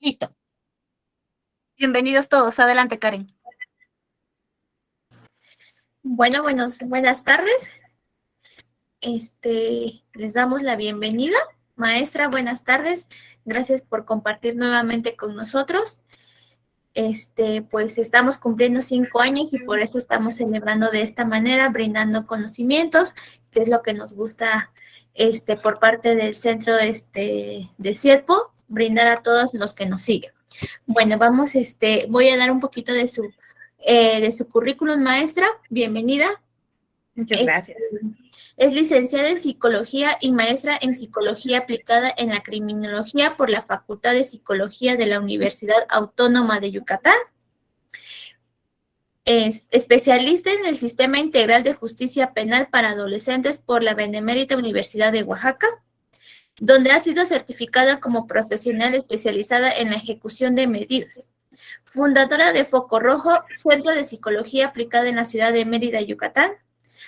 Listo. Bienvenidos todos. Adelante, Karen. Bueno, buenas tardes. Les damos la bienvenida. Maestra, buenas tardes. Gracias por compartir nuevamente con nosotros. Pues estamos cumpliendo 5 años y por eso estamos celebrando de esta manera, brindando conocimientos, que es lo que nos gusta por parte del centro de CIEDPO, brindar a todos los que nos siguen. Bueno, voy a dar un poquito de su currículum, maestra. Bienvenida. Muchas gracias. Es licenciada en Psicología y maestra en Psicología aplicada en la Criminología por la Facultad de Psicología de la Universidad Autónoma de Yucatán. Es especialista en el Sistema Integral de Justicia Penal para Adolescentes por la Benemérita Universidad de Oaxaca, donde ha sido certificada como profesional especializada en la ejecución de medidas. Fundadora de Foco Rojo, Centro de Psicología aplicada en la ciudad de Mérida, Yucatán.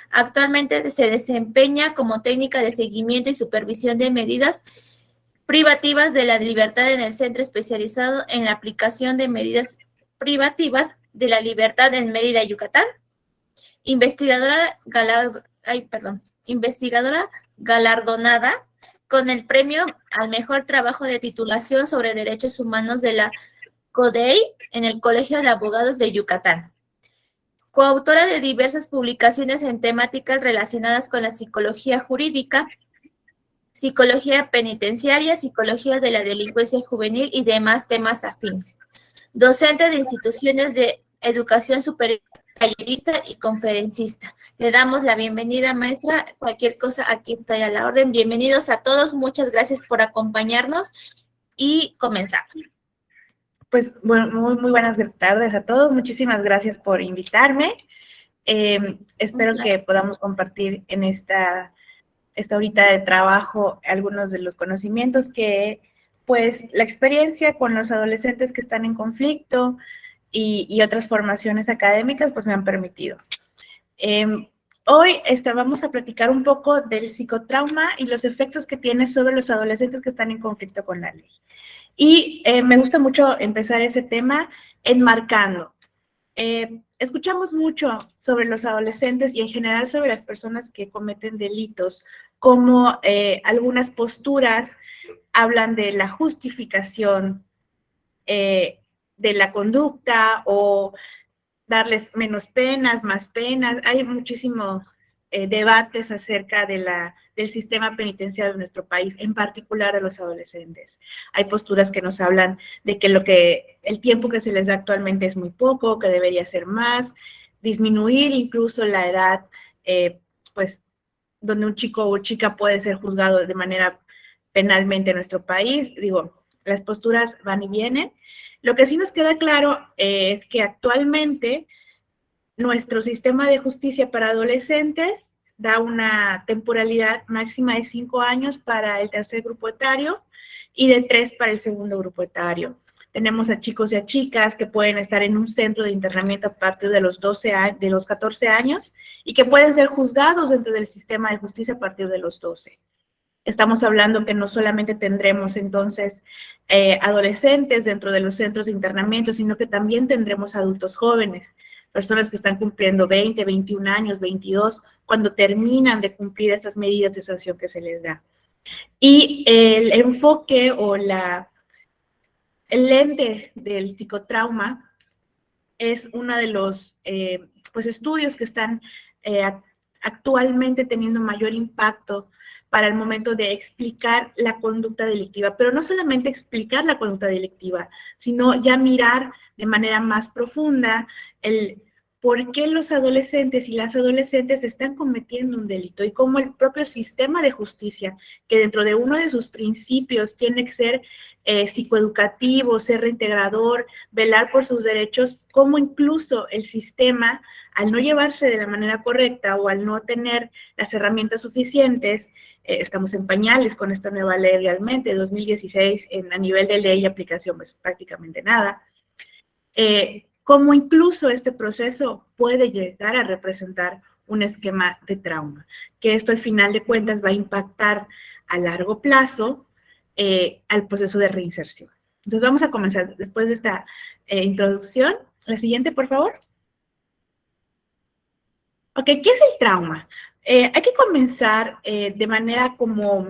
Actualmente se desempeña como técnica de seguimiento y supervisión de medidas privativas de la libertad en el Centro Especializado en la Aplicación de Medidas Privativas de la Libertad en Mérida, Yucatán. Investigadora galardonada con el premio al mejor trabajo de titulación sobre derechos humanos de la CODEI en el Colegio de Abogados de Yucatán. Coautora de diversas publicaciones en temáticas relacionadas con la psicología jurídica, psicología penitenciaria, psicología de la delincuencia juvenil y demás temas afines. Docente de instituciones de educación superior, tallerista y conferencista. Le damos la bienvenida, maestra. Cualquier cosa, aquí estoy a la orden. Bienvenidos a todos. Muchas gracias por acompañarnos y comenzamos. Pues bueno, muy buenas tardes a todos. Muchísimas gracias por invitarme. Espero que podamos compartir en esta horita de trabajo algunos de los conocimientos que, pues, la experiencia con los adolescentes que están en conflicto y otras formaciones académicas, pues, me han permitido. Hoy vamos a platicar un poco del psicotrauma y los efectos que tiene sobre los adolescentes que están en conflicto con la ley. Y me gusta mucho empezar ese tema enmarcando. Escuchamos mucho sobre los adolescentes y en general sobre las personas que cometen delitos, como algunas posturas hablan de la justificación de la conducta o darles menos penas, más penas. Hay muchísimos debates acerca del sistema penitenciario de nuestro país, en particular de los adolescentes. Hay posturas que nos hablan de que el tiempo que se les da actualmente es muy poco, que debería ser más, disminuir incluso la edad, pues, donde un chico o chica puede ser juzgado de manera penalmente en nuestro país. Digo, las posturas van y vienen. Lo que sí nos queda claro es que actualmente nuestro sistema de justicia para adolescentes da una temporalidad máxima de 5 años para el tercer grupo etario y de 3 para el segundo grupo etario. Tenemos a chicos y a chicas que pueden estar en un centro de internamiento a partir de los 14 años y que pueden ser juzgados dentro del sistema de justicia a partir de los 12. Estamos hablando que no solamente tendremos entonces adolescentes dentro de los centros de internamiento, sino que también tendremos adultos jóvenes, personas que están cumpliendo 20, 21 años, 22, cuando terminan de cumplir estas medidas de sanción que se les da. Y el enfoque o el lente del psicotrauma es uno de los pues estudios que están actualmente teniendo mayor impacto para el momento de explicar la conducta delictiva, pero no solamente explicar la conducta delictiva, sino ya mirar de manera más profunda el por qué los adolescentes y las adolescentes están cometiendo un delito y cómo el propio sistema de justicia, que dentro de uno de sus principios tiene que ser psicoeducativo, ser reintegrador, velar por sus derechos, cómo incluso el sistema, al no llevarse de la manera correcta o al no tener las herramientas suficientes, estamos en pañales con esta nueva ley realmente, 2016 a nivel de ley y aplicación, pues prácticamente nada, cómo incluso este proceso puede llegar a representar un esquema de trauma, que esto al final de cuentas va a impactar a largo plazo al proceso de reinserción. Entonces vamos a comenzar después de esta introducción. La siguiente, por favor. Ok, ¿qué es el trauma? Hay que comenzar de manera como,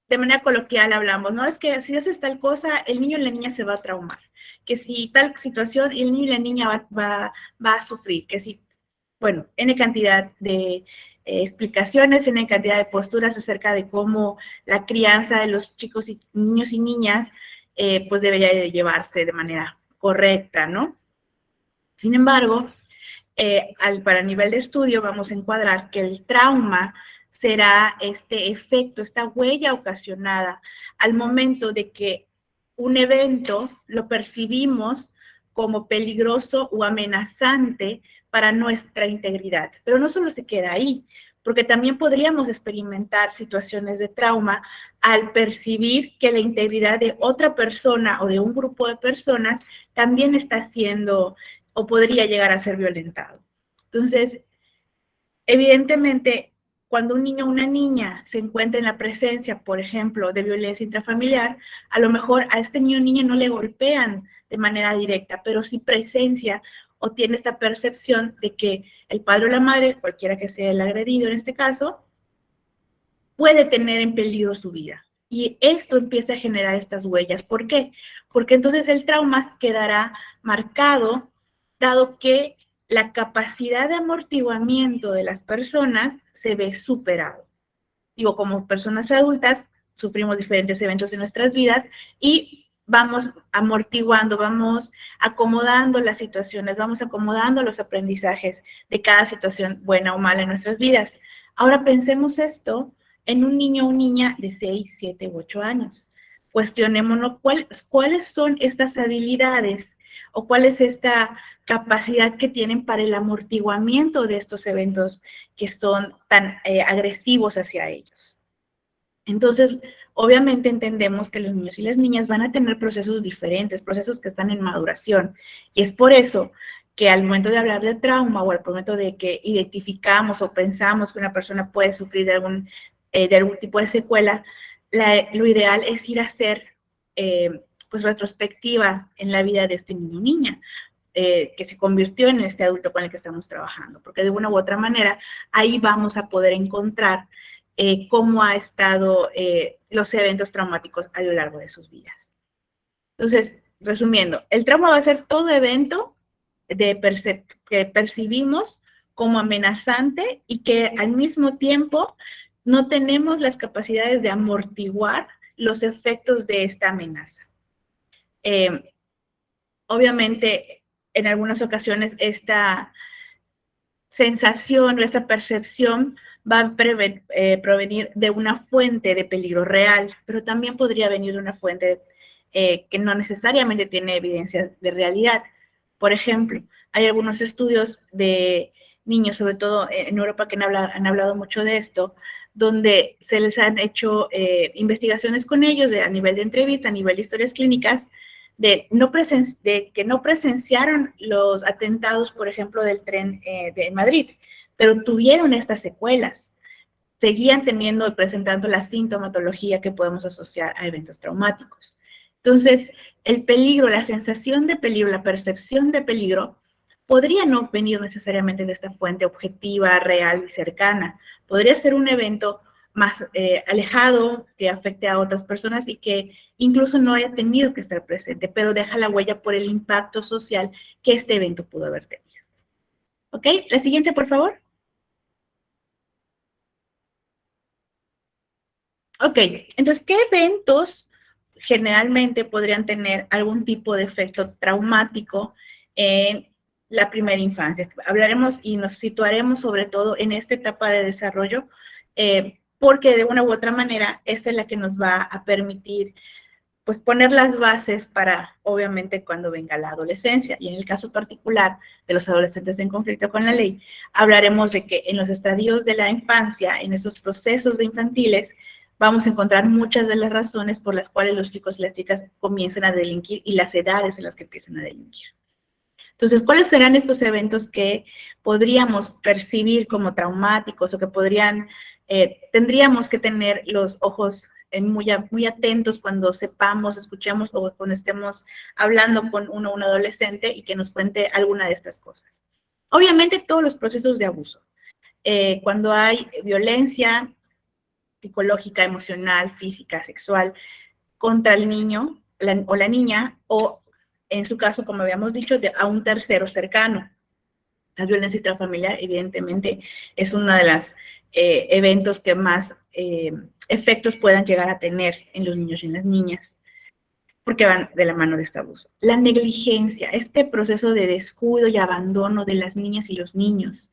de manera coloquial hablamos, ¿no? Es que si haces tal cosa, el niño o la niña se va a traumar. Que si tal situación, el niño y la niña va a sufrir. Que si, bueno, N cantidad de explicaciones, N cantidad de posturas acerca de cómo la crianza de los chicos y niños y niñas, pues debería de llevarse de manera correcta, ¿no? Sin embargo, para nivel de estudio vamos a encuadrar que el trauma será este efecto, esta huella ocasionada al momento de que un evento lo percibimos como peligroso o amenazante para nuestra integridad. Pero no solo se queda ahí, porque también podríamos experimentar situaciones de trauma al percibir que la integridad de otra persona o de un grupo de personas también está siendo o podría llegar a ser violentado. Entonces, evidentemente, cuando un niño o una niña se encuentra en la presencia, por ejemplo, de violencia intrafamiliar, a lo mejor a este niño o niña no le golpean de manera directa, pero sí presencia o tiene esta percepción de que el padre o la madre, cualquiera que sea el agredido en este caso, puede tener en peligro su vida. Y esto empieza a generar estas huellas. ¿Por qué? Porque entonces el trauma quedará marcado, dado que la capacidad de amortiguamiento de las personas se ve superado. Digo, como personas adultas, sufrimos diferentes eventos en nuestras vidas y vamos amortiguando, vamos acomodando las situaciones, vamos acomodando los aprendizajes de cada situación buena o mala en nuestras vidas. Ahora pensemos esto en un niño o niña de 6, 7 u 8 años. Cuestionémonos cuáles son estas habilidades o cuál es esta capacidad que tienen para el amortiguamiento de estos eventos que son tan agresivos hacia ellos. Entonces, obviamente entendemos que los niños y las niñas van a tener procesos diferentes, procesos que están en maduración. Y es por eso que al momento de hablar de trauma o al momento de que identificamos o pensamos que una persona puede sufrir de algún tipo de secuela, lo ideal es ir a hacer pues retrospectiva en la vida de este niño o niña. Que se convirtió en este adulto con el que estamos trabajando, porque de una u otra manera ahí vamos a poder encontrar cómo ha estado los eventos traumáticos a lo largo de sus vidas. Entonces, resumiendo, el trauma va a ser todo evento que percibimos como amenazante y que al mismo tiempo no tenemos las capacidades de amortiguar los efectos de esta amenaza. Obviamente, en algunas ocasiones esta sensación o esta percepción va a provenir de una fuente de peligro real, pero también podría venir de una fuente que no necesariamente tiene evidencia de realidad. Por ejemplo, hay algunos estudios de niños, sobre todo en Europa, que han hablado mucho de esto, donde se les han hecho investigaciones con ellos a nivel de entrevista, a nivel de historias clínicas, de que no presenciaron los atentados, por ejemplo, del tren de Madrid, pero tuvieron estas secuelas. Seguían teniendo y presentando la sintomatología que podemos asociar a eventos traumáticos. Entonces, el peligro, la sensación de peligro, la percepción de peligro, podría no venir necesariamente de esta fuente objetiva, real y cercana. Podría ser un evento más alejado, que afecte a otras personas y que incluso no haya tenido que estar presente, pero deja la huella por el impacto social que este evento pudo haber tenido. ¿Ok? La siguiente, por favor. Ok, entonces, ¿qué eventos generalmente podrían tener algún tipo de efecto traumático en la primera infancia? Hablaremos y nos situaremos sobre todo en esta etapa de desarrollo, porque de una u otra manera, esta es la que nos va a permitir pues poner las bases para, obviamente, cuando venga la adolescencia. Y en el caso particular de los adolescentes en conflicto con la ley, hablaremos de que en los estadios de la infancia, en esos procesos de infantiles, vamos a encontrar muchas de las razones por las cuales los chicos y las chicas comienzan a delinquir y las edades en las que empiezan a delinquir. Entonces, ¿cuáles serán estos eventos que podríamos percibir como traumáticos o que tendríamos que tener los ojos muy atentos cuando sepamos, escuchemos o cuando estemos hablando con un adolescente y que nos cuente alguna de estas cosas. Obviamente todos los procesos de abuso. Cuando hay violencia psicológica, emocional, física, sexual contra el niño o la niña, o en su caso, como habíamos dicho, a un tercero cercano. La violencia intrafamiliar, evidentemente, es uno de los eventos que más efectos puedan llegar a tener en los niños y en las niñas, porque van de la mano de este abuso. La negligencia, este proceso de descuido y abandono de las niñas y los niños,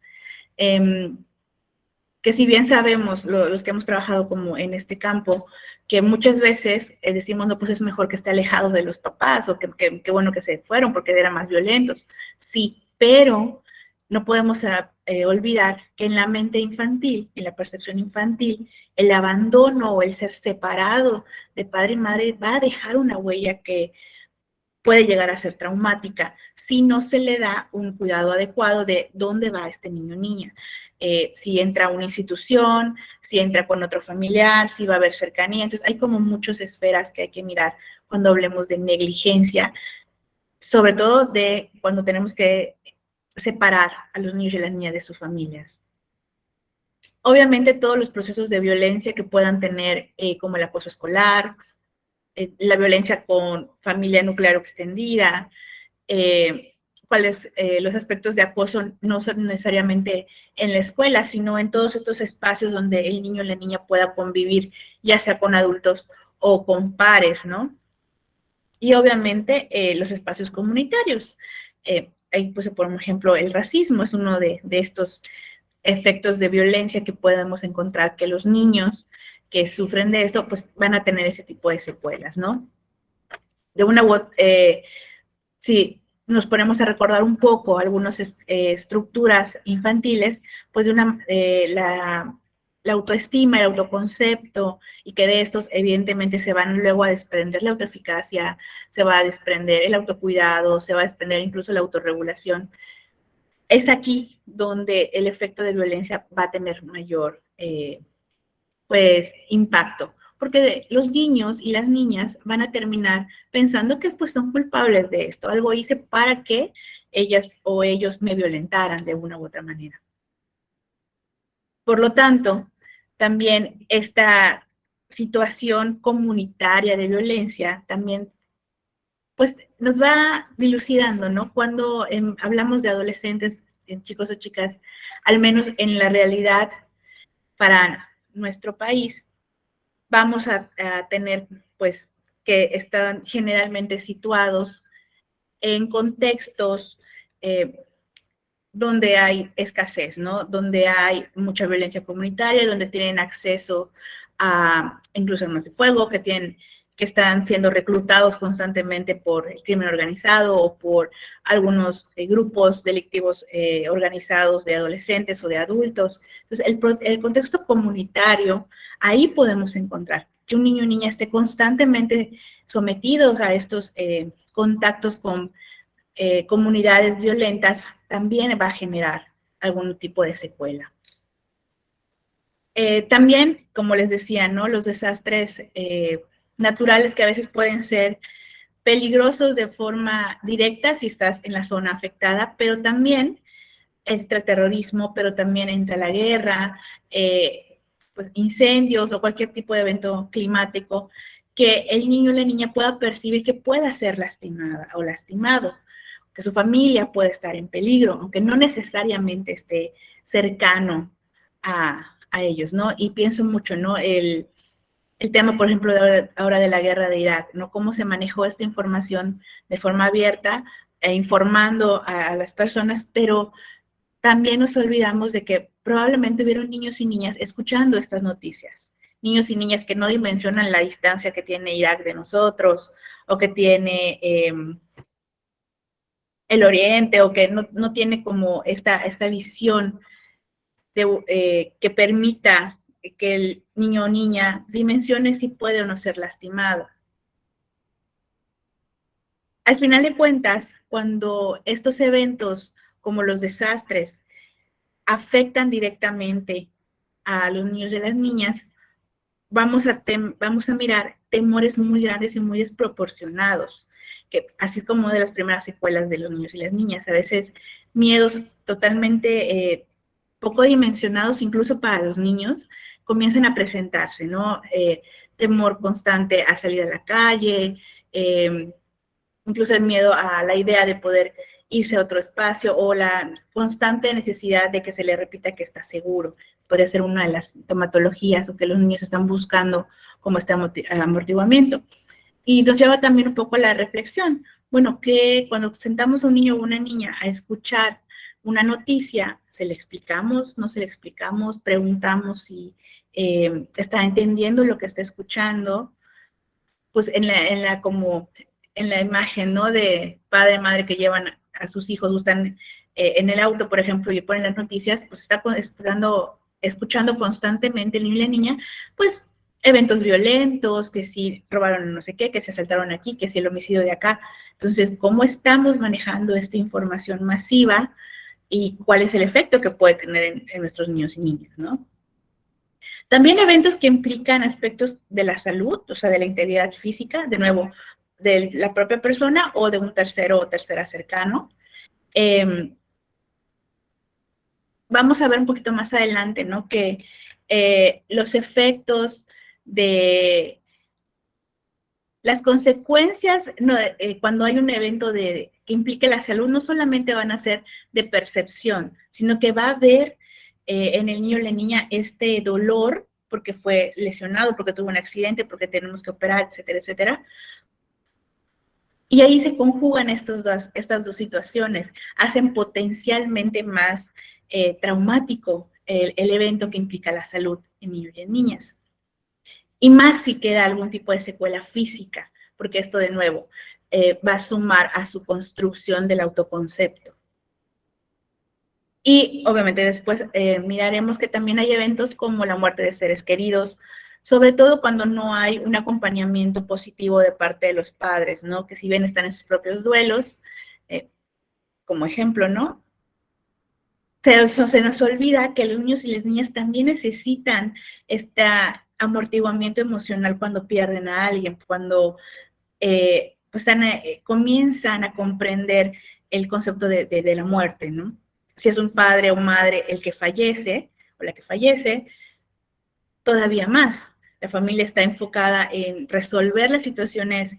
que si bien sabemos, los que hemos trabajado como en este campo, que muchas veces decimos, no, pues es mejor que esté alejado de los papás, o que bueno que se fueron porque eran más violentos. Sí, pero no podemos olvidar que en la mente infantil, en la percepción infantil, el abandono o el ser separado de padre y madre va a dejar una huella que puede llegar a ser traumática si no se le da un cuidado adecuado de dónde va este niño o niña. Si entra a una institución, si entra con otro familiar, si va a haber cercanía. Entonces, hay como muchas esferas que hay que mirar cuando hablemos de negligencia, sobre todo de cuando tenemos que separar a los niños y las niñas de sus familias. Obviamente, todos los procesos de violencia que puedan tener, como el acoso escolar, la violencia con familia nuclear o extendida, cuáles los aspectos de acoso no son necesariamente en la escuela, sino en todos estos espacios donde el niño o la niña pueda convivir, ya sea con adultos o con pares, ¿no? Y obviamente los espacios comunitarios. Ahí, pues, por ejemplo, el racismo es uno de estos efectos de violencia que podemos encontrar, que los niños que sufren de esto, pues van a tener ese tipo de secuelas, ¿no? De una u otra, sí, nos ponemos a recordar un poco algunas estructuras infantiles, pues de la autoestima, el autoconcepto, y que de estos evidentemente se van luego a desprender la autoeficacia, se va a desprender el autocuidado, se va a desprender incluso la autorregulación. Es aquí donde el efecto de violencia va a tener mayor pues impacto, porque los niños y las niñas van a terminar pensando que pues son culpables de esto, algo hice para que ellas o ellos me violentaran de una u otra manera. Por lo tanto, también esta situación comunitaria de violencia también pues nos va dilucidando, ¿no? Cuando hablamos de adolescentes, chicos o chicas, al menos en la realidad para nuestro país, vamos a tener, pues, que están generalmente situados en contextos donde hay escasez, ¿no? Donde hay mucha violencia comunitaria, donde tienen acceso a incluso armas de fuego, que están siendo reclutados constantemente por el crimen organizado o por algunos grupos delictivos organizados de adolescentes o de adultos. Entonces, el contexto comunitario, ahí podemos encontrar que un niño o niña esté constantemente sometidos a estos contactos con comunidades violentas, también va a generar algún tipo de secuela. También, como les decía, ¿no? Los desastres naturales que a veces pueden ser peligrosos de forma directa si estás en la zona afectada, pero también entra terrorismo, pero también entra la guerra, pues incendios o cualquier tipo de evento climático que el niño o la niña pueda percibir que pueda ser lastimada o lastimado, que su familia puede estar en peligro, aunque no necesariamente esté cercano a ellos, ¿no? Y pienso mucho, ¿no? El tema, por ejemplo, ahora de la guerra de Irak, ¿no? Cómo se manejó esta información de forma abierta, informando a las personas, pero también nos olvidamos de que probablemente hubieron niños y niñas escuchando estas noticias, niños y niñas que no dimensionan la distancia que tiene Irak de nosotros, o que tiene el Oriente, o que no tiene como esta visión que permita que el niño o niña dimensione si puede o no ser lastimado. Al final de cuentas, cuando estos eventos como los desastres afectan directamente a los niños y las niñas, vamos a mirar temores muy grandes y muy desproporcionados, que así es como de las primeras secuelas de los niños y las niñas. A veces miedos totalmente poco dimensionados, incluso para los niños, comienzan a presentarse, ¿no? Temor constante a salir a la calle, incluso el miedo a la idea de poder irse a otro espacio o la constante necesidad de que se le repita que está seguro. Podría ser una de las sintomatologías o que los niños están buscando como este amortiguamiento. Y nos lleva también un poco a la reflexión. Bueno, que cuando sentamos a un niño o una niña a escuchar una noticia, ¿se le explicamos? ¿No se le explicamos? Preguntamos si está entendiendo lo que está escuchando. Pues en la imagen, ¿no? De padre, madre que llevan a sus hijos, están en el auto, por ejemplo, y ponen las noticias, pues está escuchando constantemente el niño y la niña, pues eventos violentos, que si robaron no sé qué, que se asaltaron aquí, que si el homicidio de acá. Entonces, ¿cómo estamos manejando esta información masiva y cuál es el efecto que puede tener en nuestros niños y niñas, ¿no? También eventos que implican aspectos de la salud, o sea, de la integridad física, de nuevo, de la propia persona o de un tercero o tercera cercano. Vamos a ver un poquito más adelante, ¿no? Que los efectos de las consecuencias cuando hay un evento que implique la salud no solamente van a ser de percepción, sino que va a haber en el niño o la niña este dolor porque fue lesionado, porque tuvo un accidente, porque tenemos que operar, etcétera, etcétera. Y ahí se conjugan estas dos situaciones, hacen potencialmente más traumático el evento que implica la salud en niños y en niñas. Y más si queda algún tipo de secuela física, porque esto de nuevo va a sumar a su construcción del autoconcepto. Y obviamente después miraremos que también hay eventos como la muerte de seres queridos, sobre todo cuando no hay un acompañamiento positivo de parte de los padres, ¿no? Que si bien están en sus propios duelos, como ejemplo, ¿no? Se nos olvida que los niños y las niñas también necesitan este amortiguamiento emocional cuando pierden a alguien, cuando pues comienzan a comprender el concepto de la muerte, ¿no? Si es un padre o madre el que fallece o la que fallece, todavía más. La familia está enfocada en resolver las situaciones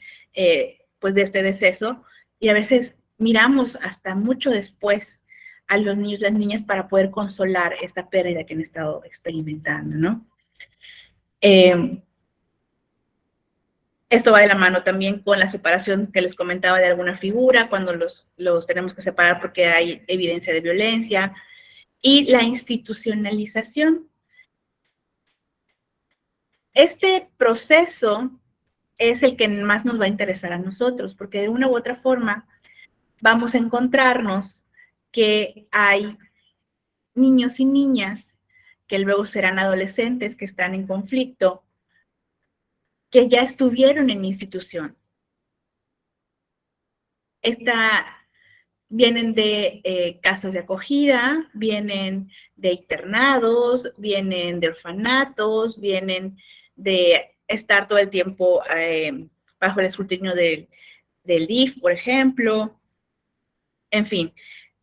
pues de este deceso y a veces miramos hasta mucho después a los niños y las niñas para poder consolar esta pérdida que han estado experimentando, ¿no? Esto va de la mano también con la separación que les comentaba de alguna figura, cuando los tenemos que separar porque hay evidencia de violencia, y la institucionalización. Este proceso es el que más nos va a interesar a nosotros, porque de una u otra forma vamos a encontrarnos que hay niños y niñas que luego serán adolescentes que están en conflicto, que ya estuvieron en institución. Vienen de casos de acogida, vienen de internados, vienen de orfanatos, vienen de estar todo el tiempo bajo el escrutinio del DIF, por ejemplo. En fin,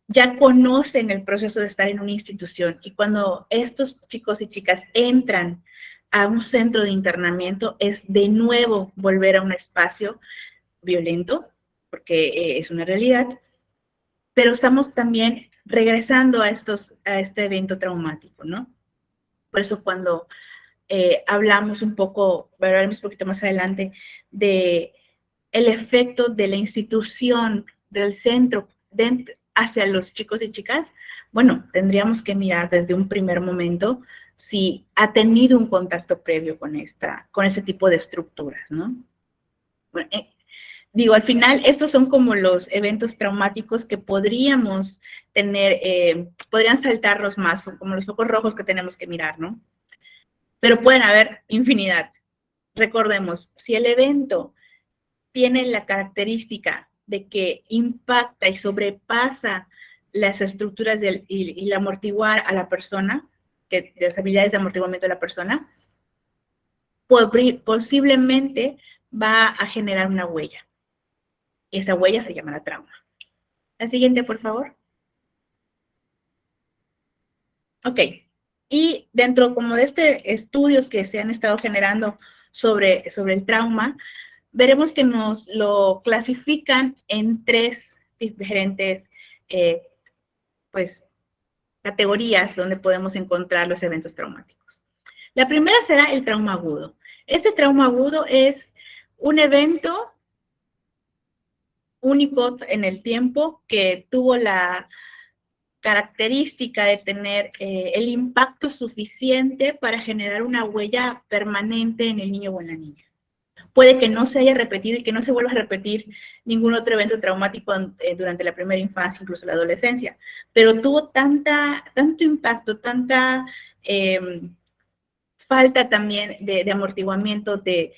ya conocen el proceso de estar en una institución y cuando estos chicos y chicas entran a un centro de internamiento es de nuevo volver a un espacio violento, porque es una realidad, pero estamos también regresando a este evento traumático, ¿no? Por eso cuando hablaremos un poquito más adelante de el efecto de la institución del centro hacia los chicos y chicas, bueno, tendríamos que mirar desde un primer momento si ha tenido un contacto previo con ese tipo de estructuras, ¿no? Bueno, digo, al final, estos son como los eventos traumáticos que podríamos tener, podrían saltarnos más, son como los focos rojos que tenemos que mirar, ¿no? Pero pueden haber infinidad. Recordemos, si el evento tiene la característica de que impacta y sobrepasa las estructuras y el amortiguar a la persona, las habilidades de amortiguamiento de la persona, posiblemente va a generar una huella. Esa huella se llamará trauma. La siguiente, por favor. Ok. Y dentro como de estudios que se han estado generando sobre el trauma, veremos que nos lo clasifican en 3 diferentes pues, categorías donde podemos encontrar los eventos traumáticos. La primera será el trauma agudo. Este trauma agudo es un evento único en el tiempo que tuvo la característica de tener el impacto suficiente para generar una huella permanente en el niño o en la niña. Puede que no se haya repetido y que no se vuelva a repetir ningún otro evento traumático durante la primera infancia, incluso la adolescencia, pero tuvo tanto impacto, tanta falta también de amortiguamiento de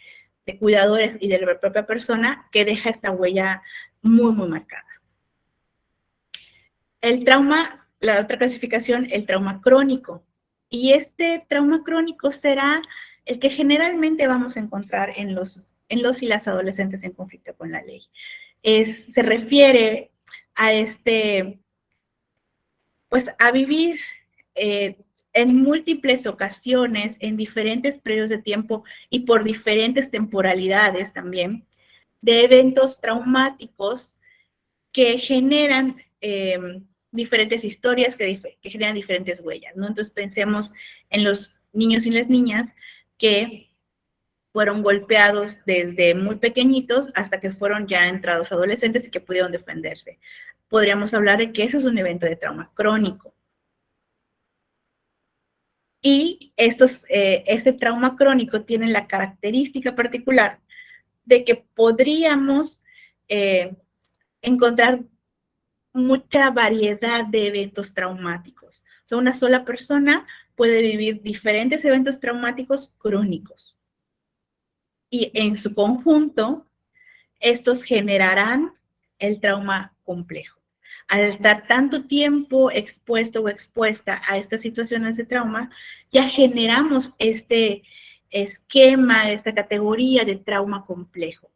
cuidadores y de la propia persona que deja esta huella muy, muy marcada. El trauma, la otra clasificación, el trauma crónico. Y este trauma crónico será el que generalmente vamos a encontrar en los y las adolescentes en conflicto con la ley. Se refiere a pues a vivir en múltiples ocasiones, en diferentes periodos de tiempo y por diferentes temporalidades también, de eventos traumáticos que generan diferentes historias, que generan diferentes huellas, ¿no? Entonces pensemos en los niños y las niñas que fueron golpeados desde muy pequeñitos hasta que fueron ya entrados adolescentes y que pudieron defenderse. Podríamos hablar de que eso es un evento de trauma crónico. Y este trauma crónico tiene la característica particular de que podríamos encontrar mucha variedad de eventos traumáticos. O sea, una sola persona puede vivir diferentes eventos traumáticos crónicos. Y en su conjunto, estos generarán el trauma complejo. Al estar tanto tiempo expuesto o expuesta a estas situaciones de trauma, ya generamos este esquema, esta categoría de trauma complejo.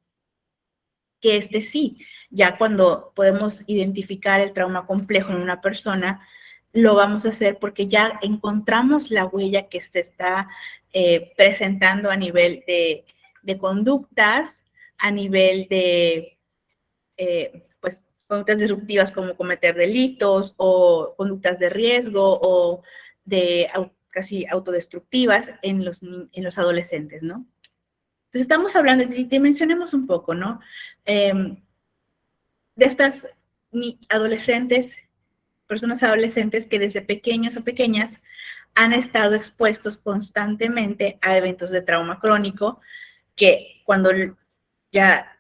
Que sí, ya cuando podemos identificar el trauma complejo en una persona, lo vamos a hacer porque ya encontramos la huella que se está presentando a nivel de conductas, a nivel de pues, conductas disruptivas como cometer delitos o conductas de riesgo o de casi autodestructivas en los adolescentes, ¿no? Entonces estamos hablando, y dimensionemos un poco, ¿no? De estas adolescentes, personas adolescentes que desde pequeños o pequeñas han estado expuestos constantemente a eventos de trauma crónico, que cuando ya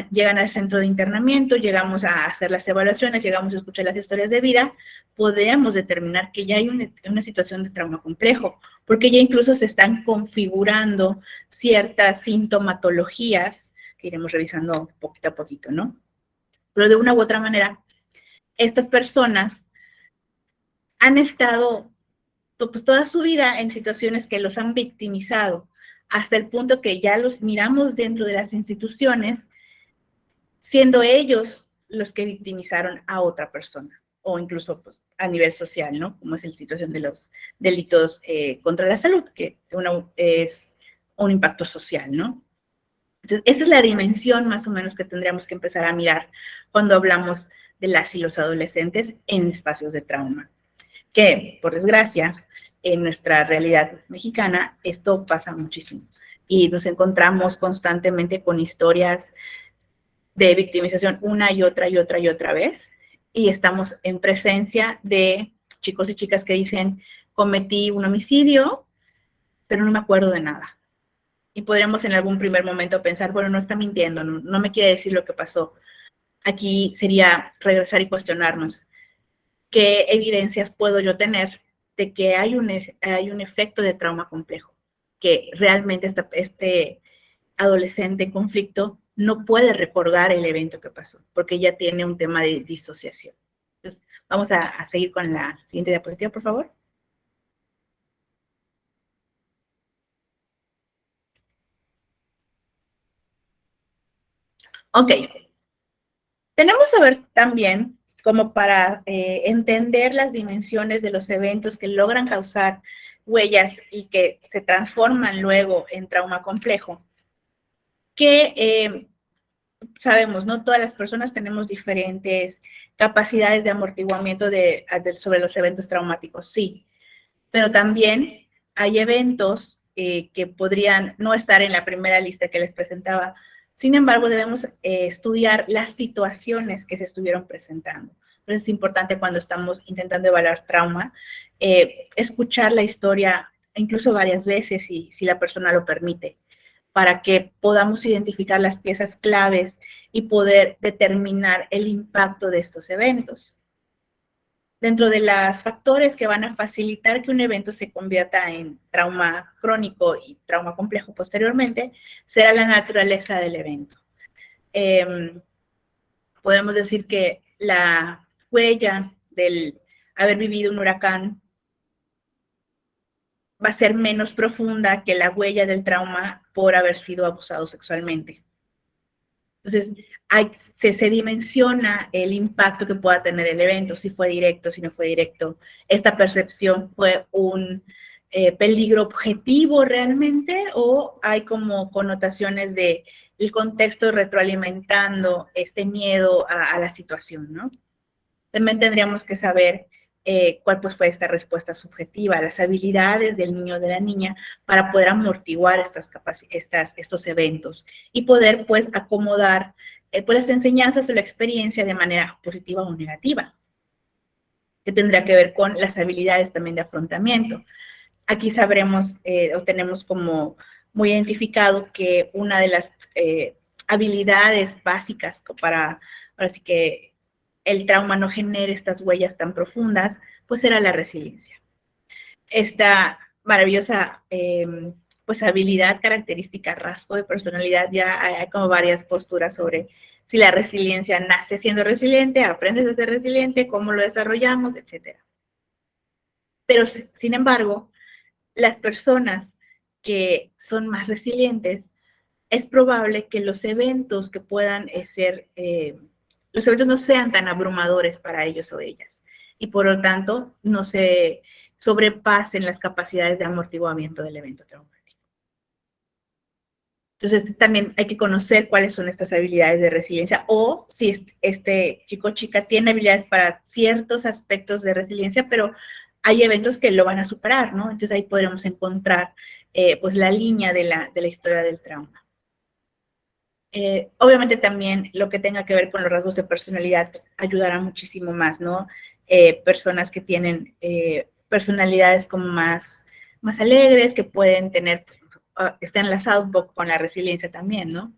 llegan al centro de internamiento, llegamos a hacer las evaluaciones, llegamos a escuchar las historias de vida, podríamos determinar que ya hay una situación de trauma complejo, porque ya incluso se están configurando ciertas sintomatologías que iremos revisando poquito a poquito, ¿no? Pero de una u otra manera, estas personas han estado pues, toda su vida en situaciones que los han victimizado, hasta el punto que ya los miramos dentro de las instituciones, siendo ellos los que victimizaron a otra persona, o incluso pues, a nivel social, ¿no? Como es la situación de los delitos contra la salud, que es un impacto social, ¿no? Entonces, esa es la dimensión más o menos que tendríamos que empezar a mirar cuando hablamos de las y los adolescentes en espacios de trauma. Que, por desgracia, en nuestra realidad mexicana, esto pasa muchísimo. Y nos encontramos constantemente con historias de victimización una y otra y otra y otra vez. Y estamos en presencia de chicos y chicas que dicen, cometí un homicidio, pero no me acuerdo de nada. Y podríamos en algún primer momento pensar, bueno, no está mintiendo, no me quiere decir lo que pasó. Aquí sería regresar y cuestionarnos qué evidencias puedo yo tener de que hay un efecto de trauma complejo, que realmente este adolescente en conflicto no puede recordar el evento que pasó, porque ya tiene un tema de disociación. Entonces, vamos a seguir con la siguiente diapositiva, por favor. Ok. Tenemos que ver también, como para entender las dimensiones de los eventos que logran causar huellas y que se transforman luego en trauma complejo, que sabemos, no todas las personas tenemos diferentes capacidades de amortiguamiento sobre los eventos traumáticos, sí, pero también hay eventos que podrían no estar en la primera lista que les presentaba. Sin embargo, debemos estudiar las situaciones que se estuvieron presentando. Entonces, es importante cuando estamos intentando evaluar trauma, escuchar la historia incluso varias veces, si la persona lo permite, para que podamos identificar las piezas claves y poder determinar el impacto de estos eventos. Dentro de los factores que van a facilitar que un evento se convierta en trauma crónico y trauma complejo posteriormente, será la naturaleza del evento. Podemos decir que la huella del haber vivido un huracán va a ser menos profunda que la huella del trauma por haber sido abusado sexualmente. Entonces, se dimensiona el impacto que pueda tener el evento, si fue directo, si no fue directo. Esta percepción fue un peligro objetivo realmente, o hay como connotaciones de el contexto retroalimentando este miedo a la situación, ¿no? También tendríamos que saber cuál pues fue esta respuesta subjetiva, las habilidades del niño o de la niña para poder amortiguar estos eventos y poder pues acomodar pues las enseñanzas o la experiencia de manera positiva o negativa, que tendrá que ver con las habilidades también de afrontamiento. Aquí sabremos o tenemos como muy identificado que una de las habilidades básicas para, ahora sí que el trauma no genere estas huellas tan profundas, pues era la resiliencia. Esta maravillosa pues habilidad, característica, rasgo de personalidad, ya hay como varias posturas sobre si la resiliencia nace siendo resiliente, aprendes a ser resiliente, cómo lo desarrollamos, etc. Pero sin embargo, las personas que son más resilientes, es probable que los eventos que puedan los eventos no sean tan abrumadores para ellos o ellas, y por lo tanto no se sobrepasen las capacidades de amortiguamiento del evento traumático. Entonces también hay que conocer cuáles son estas habilidades de resiliencia, o si este chico o chica tiene habilidades para ciertos aspectos de resiliencia, pero hay eventos que lo van a superar, ¿no? Entonces ahí podremos encontrar pues la línea de la historia del trauma. Obviamente también lo que tenga que ver con los rasgos de personalidad pues, ayudará muchísimo más, ¿no? Personas que tienen personalidades como más alegres, que pueden tener, pues, está enlazado un poco con la resiliencia también, ¿no?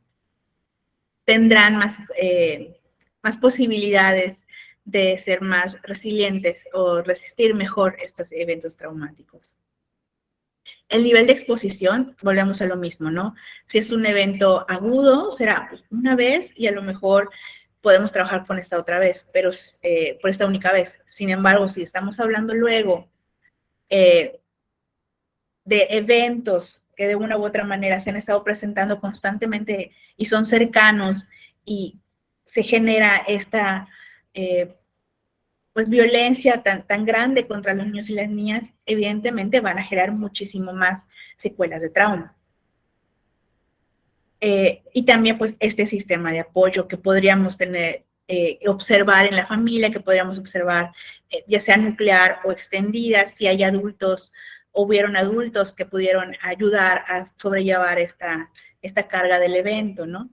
Tendrán más posibilidades de ser más resilientes o resistir mejor estos eventos traumáticos. El nivel de exposición, volvemos a lo mismo, ¿no? Si es un evento agudo, será pues, una vez y a lo mejor podemos trabajar con esta otra vez, pero por esta única vez. Sin embargo, si estamos hablando luego de eventos que de una u otra manera se han estado presentando constantemente y son cercanos y se genera esta pues violencia tan grande contra los niños y las niñas, evidentemente van a generar muchísimo más secuelas de trauma. Y también pues este sistema de apoyo que podríamos tener, observar en la familia, que podríamos observar ya sea nuclear o extendida, si hay adultos, hubieron adultos que pudieron ayudar a sobrellevar esta carga del evento, ¿no?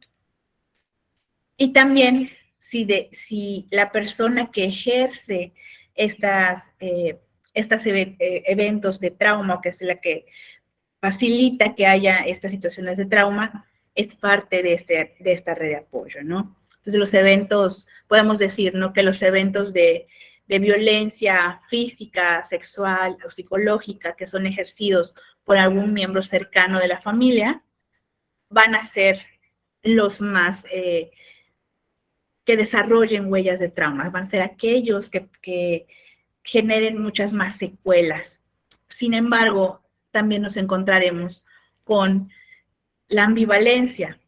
Y también si la persona que ejerce eventos de trauma, que es la que facilita que haya estas situaciones de trauma, es parte de esta red de apoyo, ¿no? Entonces los eventos, podemos decir, ¿no? Que los eventos de violencia física, sexual o psicológica que son ejercidos por algún miembro cercano de la familia, van a ser los más que desarrollen huellas de trauma, van a ser aquellos que generen muchas más secuelas. Sin embargo, también nos encontraremos con la ambivalencia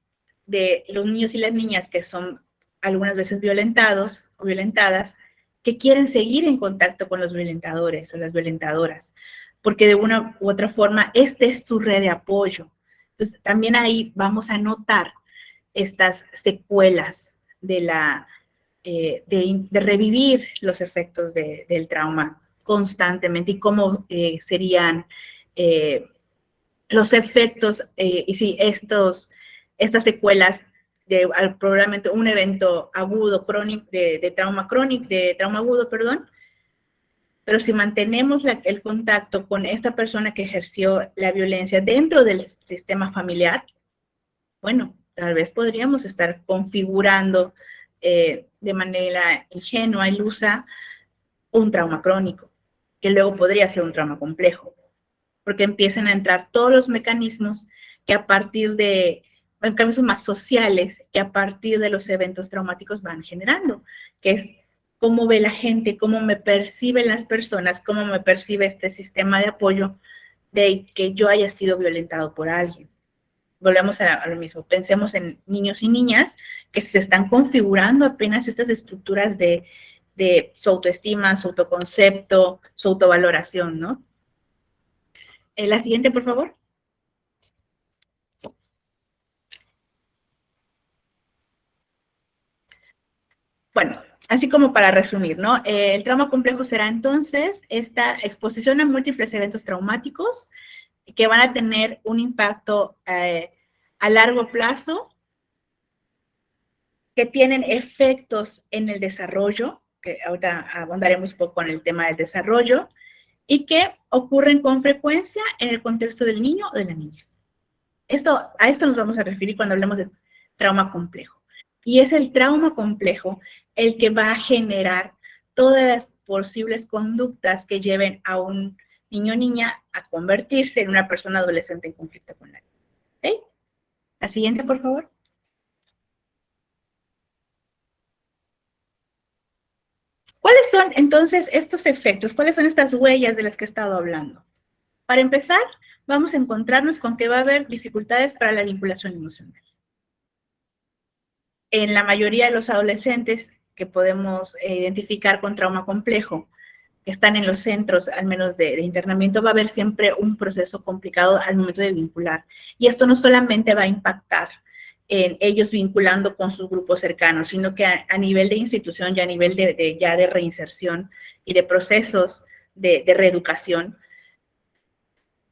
de los niños y las niñas que son algunas veces violentados o violentadas, que quieren seguir en contacto con los violentadores o las violentadoras, porque de una u otra forma, esta es su red de apoyo. Entonces, también ahí vamos a notar estas secuelas de revivir los efectos del trauma constantemente y cómo serían los efectos y si estas secuelas probablemente un evento agudo, crónico, de trauma crónico, de trauma agudo, perdón, pero si mantenemos el contacto con esta persona que ejerció la violencia dentro del sistema familiar, bueno, tal vez podríamos estar configurando de manera ingenua, ilusa, un trauma crónico, que luego podría ser un trauma complejo, porque empiezan a entrar todos los mecanismos que a partir de, mecanismos más sociales, que a partir de los eventos traumáticos van generando, que es cómo ve la gente, cómo me perciben las personas, cómo me percibe este sistema de apoyo de que yo haya sido violentado por alguien. Volvemos a lo mismo, pensemos en niños y niñas que se están configurando apenas estas estructuras de su autoestima, su autoconcepto, su autovaloración, ¿no? La siguiente, por favor. Bueno, así como para resumir, ¿no? El trauma complejo será entonces esta exposición a múltiples eventos traumáticos que van a tener un impacto a largo plazo, que tienen efectos en el desarrollo, que ahorita abondaremos un poco en el tema del desarrollo, y que ocurren con frecuencia en el contexto del niño o de la niña. A esto nos vamos a referir cuando hablemos de trauma complejo. Y es el trauma complejo el que va a generar todas las posibles conductas que lleven a un niño o niña a convertirse en una persona adolescente en conflicto con la vida. ¿Okay? La siguiente, por favor. ¿Cuáles son entonces estos efectos? ¿Cuáles son estas huellas de las que he estado hablando? Para empezar, vamos a encontrarnos con que va a haber dificultades para la vinculación emocional. En la mayoría de los adolescentes que podemos identificar con trauma complejo, que están en los centros, al menos de internamiento, va a haber siempre un proceso complicado al momento de vincular. Y esto no solamente va a impactar en ellos vinculando con sus grupos cercanos, sino que a nivel de institución y a nivel de reinserción y de procesos de reeducación,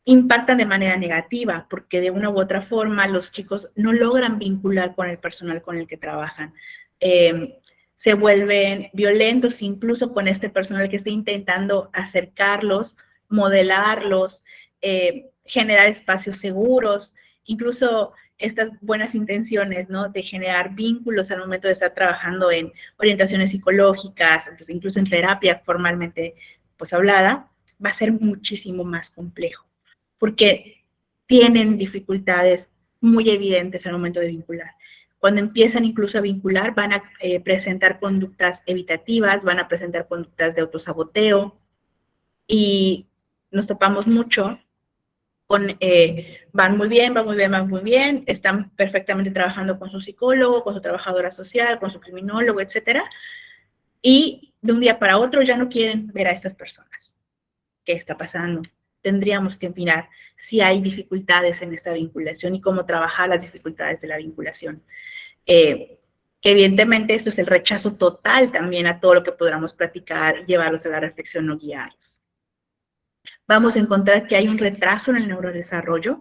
impactan de manera negativa, porque de una u otra forma los chicos no logran vincular con el personal con el que trabajan. Se vuelven violentos incluso con este personal que está intentando acercarlos, modelarlos, generar espacios seguros, incluso estas buenas intenciones, ¿no? De generar vínculos al momento de estar trabajando en orientaciones psicológicas, pues incluso en terapia formalmente pues hablada, va a ser muchísimo más complejo, porque tienen dificultades muy evidentes al momento de vincular. Cuando empiezan incluso a vincular, van a presentar conductas evitativas, van a presentar conductas de autosaboteo, y nos topamos mucho con, van muy bien, están perfectamente trabajando con su psicólogo, con su trabajadora social, con su criminólogo, etcétera, y de un día para otro ya no quieren ver a estas personas. ¿Qué está pasando? Tendríamos que mirar si hay dificultades en esta vinculación y cómo trabajar las dificultades de la vinculación. Que evidentemente esto es el rechazo total también a todo lo que podamos practicar, llevarlos a la reflexión o guiarlos. Vamos a encontrar que hay un retraso en el neurodesarrollo.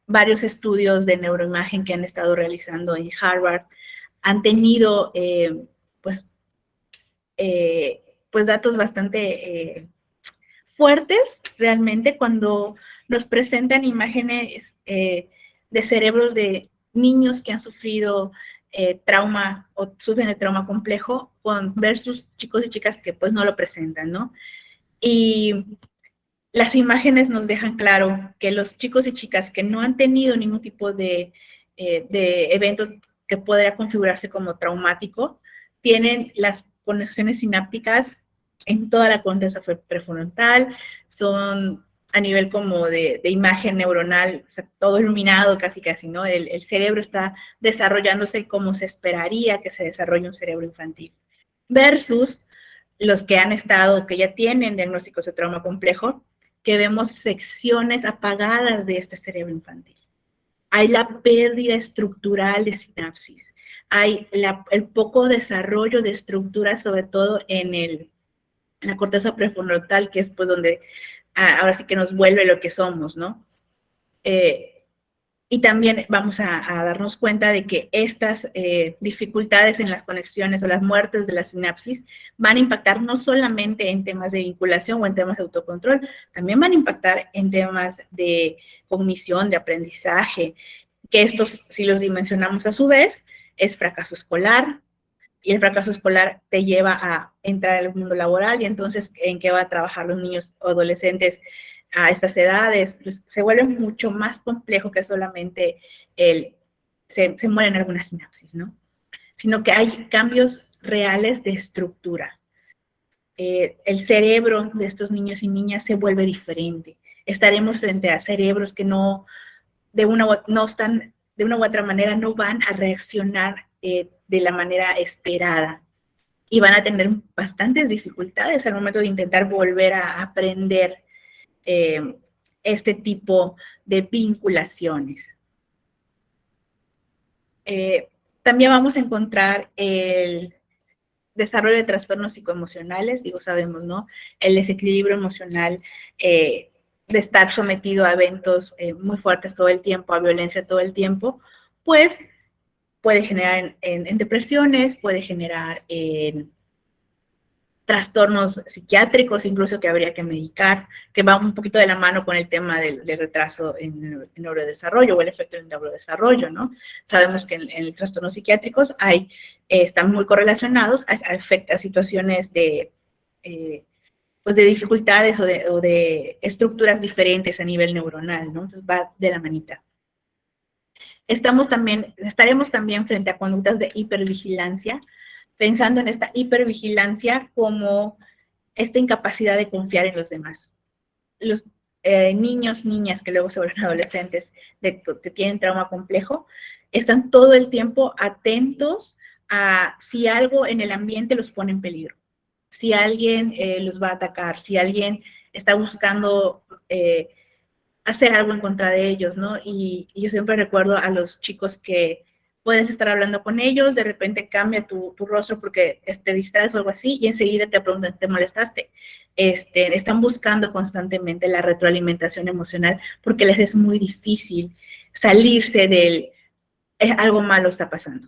Varios estudios de neuroimagen que han estado realizando en Harvard han tenido pues datos bastante fuertes realmente cuando nos presentan imágenes de cerebros de niños que han sufrido trauma o sufren de trauma complejo versus chicos y chicas que pues no lo presentan, ¿no? Y las imágenes nos dejan claro que los chicos y chicas que no han tenido ningún tipo de evento que podría configurarse como traumático, tienen las conexiones sinápticas en toda la corteza prefrontal, son a nivel como de imagen neuronal, o sea, todo iluminado casi, ¿no? El cerebro está desarrollándose como se esperaría que se desarrolle un cerebro infantil. Versus los que han estado, que ya tienen diagnósticos de trauma complejo, que vemos secciones apagadas de este cerebro infantil. Hay la pérdida estructural de sinapsis, hay el poco desarrollo de estructuras, sobre todo en la corteza prefrontal, que es pues donde ahora sí que nos vuelve lo que somos, ¿no? Y también vamos a darnos cuenta de que estas dificultades en las conexiones o las muertes de la sinapsis van a impactar no solamente en temas de vinculación o en temas de autocontrol, también van a impactar en temas de cognición, de aprendizaje, que estos, si los dimensionamos a su vez, es fracaso escolar, y el fracaso escolar te lleva a entrar al mundo laboral, y entonces, ¿en qué va a trabajar los niños o adolescentes a estas edades? Pues, se vuelve mucho más complejo que solamente se mueren algunas sinapsis, ¿no? Sino que hay cambios reales de estructura. El cerebro de estos niños y niñas se vuelve diferente. Estaremos frente a cerebros que no están, de una u otra manera, no van a reaccionar de la manera esperada, y van a tener bastantes dificultades al momento de intentar volver a aprender este tipo de vinculaciones. También vamos a encontrar el desarrollo de trastornos psicoemocionales, digo, sabemos, ¿no? El desequilibrio emocional, de estar sometido a eventos muy fuertes todo el tiempo, a violencia todo el tiempo, pues puede generar en depresiones, puede generar en trastornos psiquiátricos, incluso que habría que medicar, que va un poquito de la mano con el tema del retraso en neurodesarrollo o el efecto del neurodesarrollo, ¿no? Sabemos que en trastornos psiquiátricos están muy correlacionados a situaciones de, pues de dificultades o de estructuras diferentes a nivel neuronal, ¿no? Entonces va de la manita. Estaremos también frente a conductas de hipervigilancia, pensando en esta hipervigilancia como esta incapacidad de confiar en los demás. Los niños, niñas que luego se vuelven adolescentes que tienen trauma complejo, están todo el tiempo atentos a si algo en el ambiente los pone en peligro, si alguien los va a atacar, si alguien está buscando hacer algo en contra de ellos, ¿no? Y yo siempre recuerdo a los chicos que puedes estar hablando con ellos, de repente cambia tu rostro porque te distraes o algo así, y enseguida te preguntan, ¿te molestaste? Están buscando constantemente la retroalimentación emocional porque les es muy difícil salirse del, algo malo está pasando.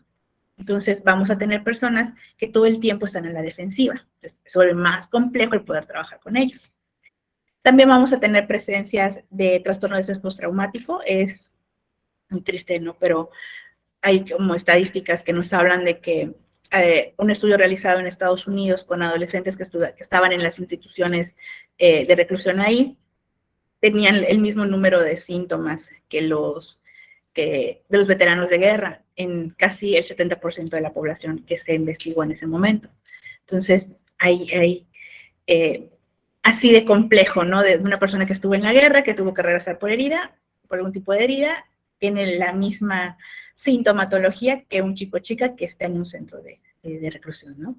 Entonces vamos a tener personas que todo el tiempo están en la defensiva. Entonces, se vuelve más complejo el poder trabajar con ellos. También vamos a tener presencias de trastorno de estrés postraumático. Es muy triste, ¿no? Pero hay como estadísticas que nos hablan de que un estudio realizado en Estados Unidos con adolescentes que estaban en las instituciones de reclusión ahí, tenían el mismo número de síntomas que de los veteranos de guerra, en casi el 70% de la población que se investigó en ese momento. Entonces, hay así de complejo, ¿no? De una persona que estuvo en la guerra, que tuvo que regresar por algún tipo de herida, tiene la misma sintomatología que un chico o chica que está en un centro de reclusión, ¿no?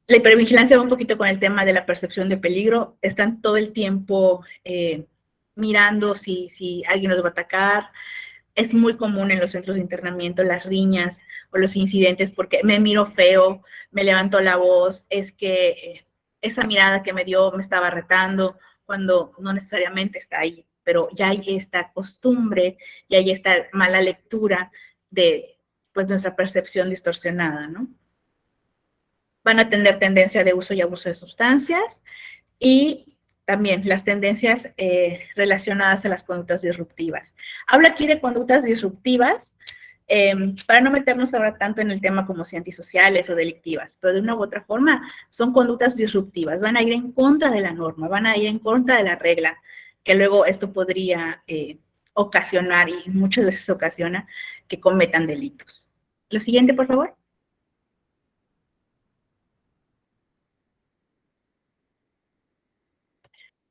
La hipervigilancia va un poquito con el tema de la percepción de peligro. Están todo el tiempo mirando si alguien los va a atacar. Es muy común en los centros de internamiento las riñas o los incidentes porque me miro feo, me levantó la voz, es que esa mirada que me dio me estaba retando, cuando no necesariamente está ahí, pero ya hay esta costumbre y hay esta mala lectura de pues nuestra percepción distorsionada, ¿no? Van a tener tendencia de uso y abuso de sustancias y también las tendencias relacionadas a las conductas disruptivas. Hablo aquí de conductas disruptivas para no meternos ahora tanto en el tema como si antisociales o delictivas, pero de una u otra forma son conductas disruptivas, van a ir en contra de la norma, van a ir en contra de la regla, que luego esto podría ocasionar, y muchas veces ocasiona, que cometan delitos. Lo siguiente, por favor.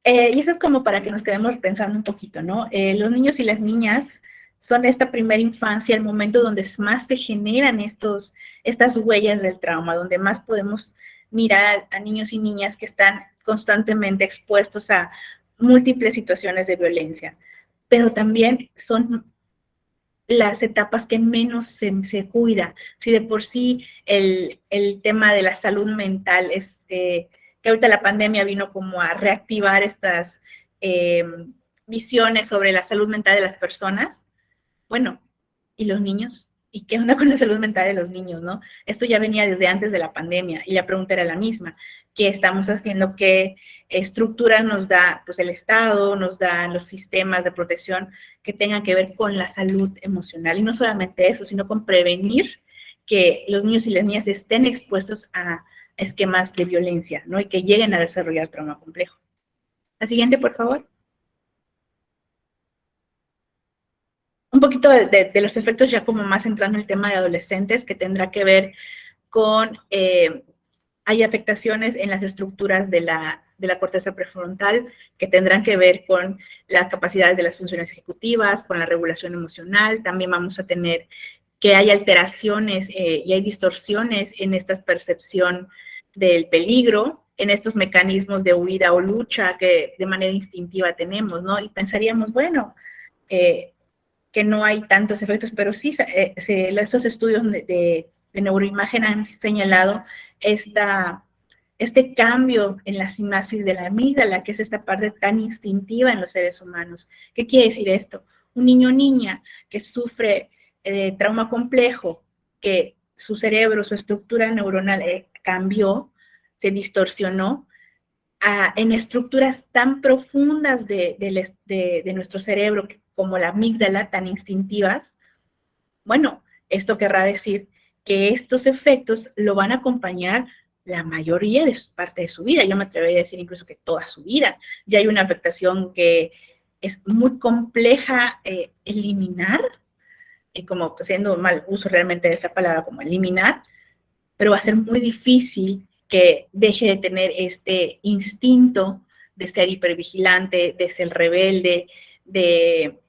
Y eso es como para que nos quedemos pensando un poquito, ¿no? Los niños y las niñas son esta primera infancia, el momento donde más se generan estas huellas del trauma, donde más podemos mirar a niños y niñas que están constantemente expuestos a múltiples situaciones de violencia, pero también son las etapas que menos se cuida. Si de por sí el tema de la salud mental es, que ahorita la pandemia vino como a reactivar estas visiones sobre la salud mental de las personas, bueno, ¿y los niños? ¿Y qué onda con la salud mental de los niños, no? Esto ya venía desde antes de la pandemia y la pregunta era la misma. ¿Qué estamos haciendo? ¿Qué estructuras nos da pues, el Estado, nos dan los sistemas de protección que tengan que ver con la salud emocional? Y no solamente eso, sino con prevenir que los niños y las niñas estén expuestos a esquemas de violencia, ¿no? Y que lleguen a desarrollar trauma complejo. La siguiente, por favor. Un poquito de los efectos ya como más entrando en el tema de adolescentes, que tendrá que ver con, hay afectaciones en las estructuras de la corteza prefrontal que tendrán que ver con las capacidades de las funciones ejecutivas, con la regulación emocional. También vamos a tener que hay alteraciones y hay distorsiones en esta percepción del peligro, en estos mecanismos de huida o lucha que de manera instintiva tenemos, ¿no? Y pensaríamos, bueno, que no hay tantos efectos, pero sí, estos estudios de neuroimagen han señalado este cambio en la sinapsis de la amígdala, que es esta parte tan instintiva en los seres humanos. ¿Qué quiere decir esto? Un niño o niña que sufre trauma complejo, que su cerebro, su estructura neuronal cambió, se distorsionó, en estructuras tan profundas de nuestro cerebro como la amígdala, tan instintivas, bueno, esto querrá decir que estos efectos lo van a acompañar la mayoría de su parte de su vida. Yo me atrevería a decir incluso que toda su vida. Ya hay una afectación que es muy compleja eliminar, y como siendo mal uso realmente de esta palabra como eliminar, pero va a ser muy difícil que deje de tener este instinto de ser hipervigilante, de ser rebelde, de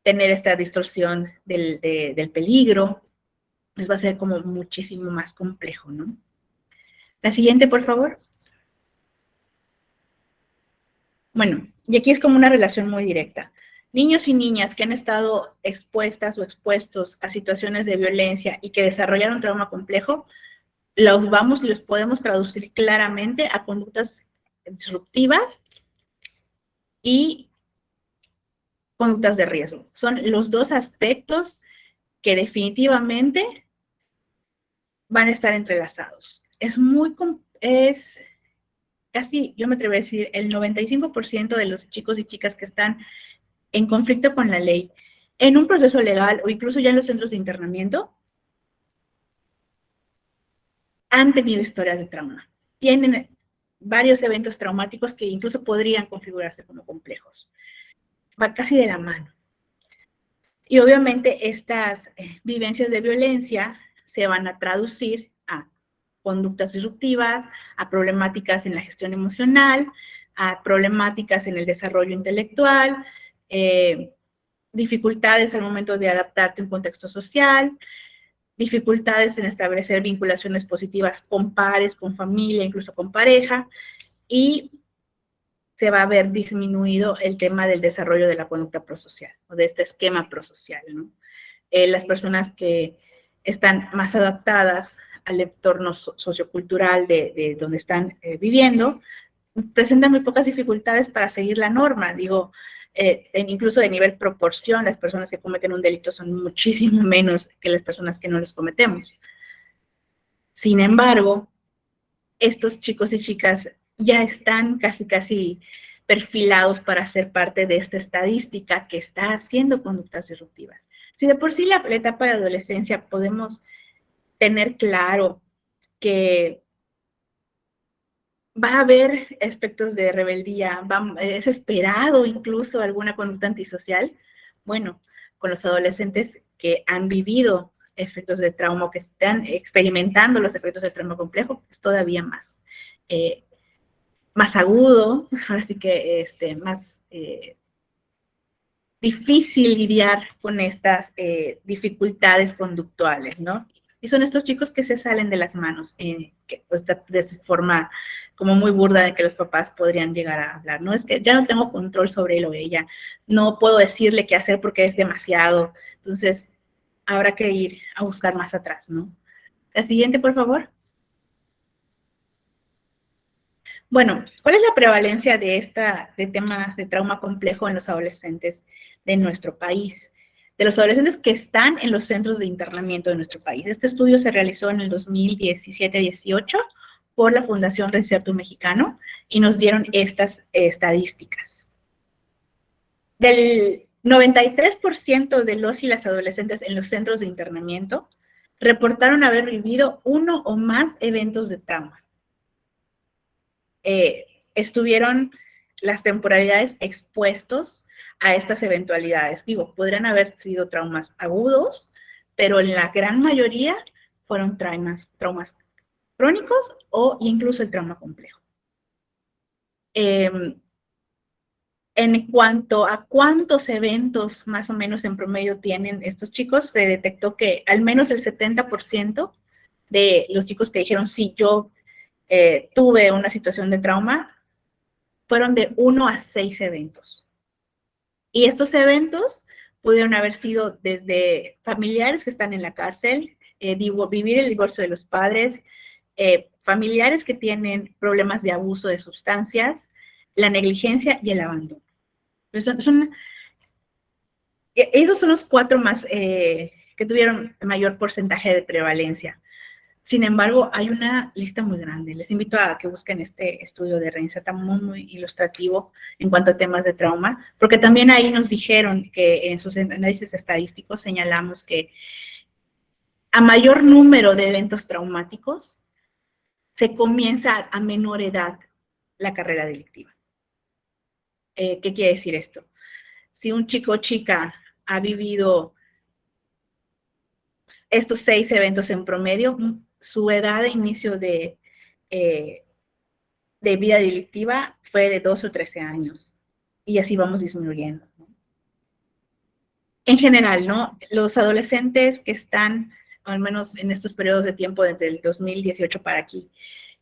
tener esta distorsión del peligro. Pues va a ser como muchísimo más complejo, ¿no? La siguiente, por favor. Bueno, y aquí es como una relación muy directa. Niños y niñas que han estado expuestas o expuestos a situaciones de violencia y que desarrollaron trauma complejo, los podemos traducir claramente a conductas disruptivas y conductas de riesgo. Son los dos aspectos que definitivamente van a estar entrelazados. Es casi, yo me atrevo a decir, el 95% de los chicos y chicas que están en conflicto con la ley, en un proceso legal o incluso ya en los centros de internamiento, han tenido historias de trauma. Tienen varios eventos traumáticos que incluso podrían configurarse como complejos. Va casi de la mano. Y obviamente estas vivencias de violencia se van a traducir a conductas disruptivas, a problemáticas en la gestión emocional, a problemáticas en el desarrollo intelectual, dificultades al momento de adaptarte a un contexto social, dificultades en establecer vinculaciones positivas con pares, con familia, incluso con pareja, y se va a ver disminuido el tema del desarrollo de la conducta prosocial o de este esquema prosocial, ¿no? Las personas que están más adaptadas al entorno sociocultural de donde están viviendo, presentan muy pocas dificultades para seguir la norma. Digo, incluso de nivel proporción, las personas que cometen un delito son muchísimo menos que las personas que no los cometemos. Sin embargo, estos chicos y chicas ya están casi perfilados para ser parte de esta estadística que está haciendo conductas disruptivas. Si de por sí la etapa de adolescencia podemos tener claro que va a haber aspectos de rebeldía, es esperado incluso alguna conducta antisocial, bueno, con los adolescentes que han vivido efectos de trauma, que están experimentando los efectos de trauma complejo, es todavía más. más agudo, ahora sí que más difícil lidiar con estas dificultades conductuales, ¿no? Y son estos chicos que se salen de las manos, que, pues, de forma como muy burda de que los papás podrían llegar a hablar, ¿no? Es que ya no tengo control sobre él o ella, no puedo decirle qué hacer porque es demasiado, entonces habrá que ir a buscar más atrás, ¿no? La siguiente, por favor. Bueno, ¿cuál es la prevalencia de temas de trauma complejo en los adolescentes de nuestro país? De los adolescentes que están en los centros de internamiento de nuestro país. Este estudio se realizó en el 2017-18 por la Fundación Reinserto Mexicano y nos dieron estas estadísticas. Del 93% de los y las adolescentes en los centros de internamiento reportaron haber vivido uno o más eventos de trauma. Estuvieron las temporalidades expuestos a estas eventualidades. Digo, podrían haber sido traumas agudos, pero en la gran mayoría fueron traumas crónicos o incluso el trauma complejo. En cuanto a cuántos eventos más o menos en promedio tienen estos chicos, se detectó que al menos el 70% de los chicos que dijeron, sí, yo tuve una situación de trauma, fueron de 1 a 6 eventos. Y estos eventos pudieron haber sido desde familiares que están en la cárcel, vivir el divorcio de los padres, familiares que tienen problemas de abuso de sustancias, la negligencia y el abandono. Esos son los 4 más que tuvieron mayor porcentaje de prevalencia. Sin embargo, hay una lista muy grande. Les invito a que busquen este estudio de Reinserta, muy ilustrativo en cuanto a temas de trauma, porque también ahí nos dijeron que en sus análisis estadísticos señalamos que a mayor número de eventos traumáticos se comienza a menor edad la carrera delictiva. ¿Qué quiere decir esto? Si un chico o chica ha vivido estos 6 eventos en promedio, su edad de inicio de vida delictiva fue de 12 o 13 años. Y así vamos disminuyendo, ¿no? En general, ¿no? Los adolescentes que están, al menos en estos periodos de tiempo, desde el 2018 para aquí,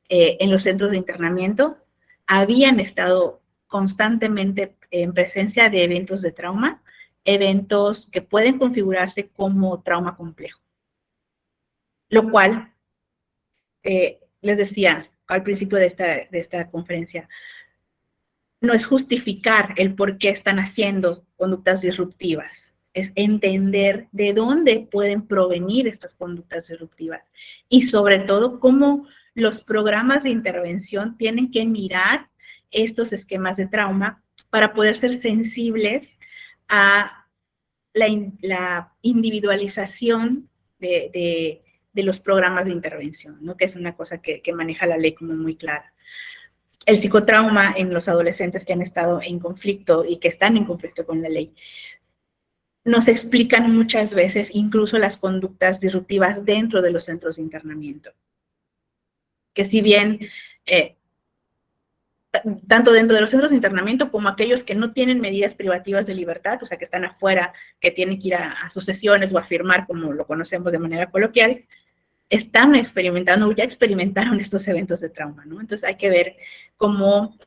en los centros de internamiento, habían estado constantemente en presencia de eventos de trauma, eventos que pueden configurarse como trauma complejo. Lo cual, les decía al principio de esta conferencia, no es justificar el por qué están haciendo conductas disruptivas, es entender de dónde pueden provenir estas conductas disruptivas y sobre todo cómo los programas de intervención tienen que mirar estos esquemas de trauma para poder ser sensibles a la individualización de los programas de intervención, ¿no? Que es una cosa que maneja la ley como muy clara. El psicotrauma en los adolescentes que han estado en conflicto y que están en conflicto con la ley, nos explican muchas veces incluso las conductas disruptivas dentro de los centros de internamiento. Que si bien, tanto dentro de los centros de internamiento como aquellos que no tienen medidas privativas de libertad, o sea, que están afuera, que tienen que ir a sus sesiones o a firmar, como lo conocemos de manera coloquial, están experimentando, ya experimentaron estos eventos de trauma, ¿no? Entonces hay que ver cómo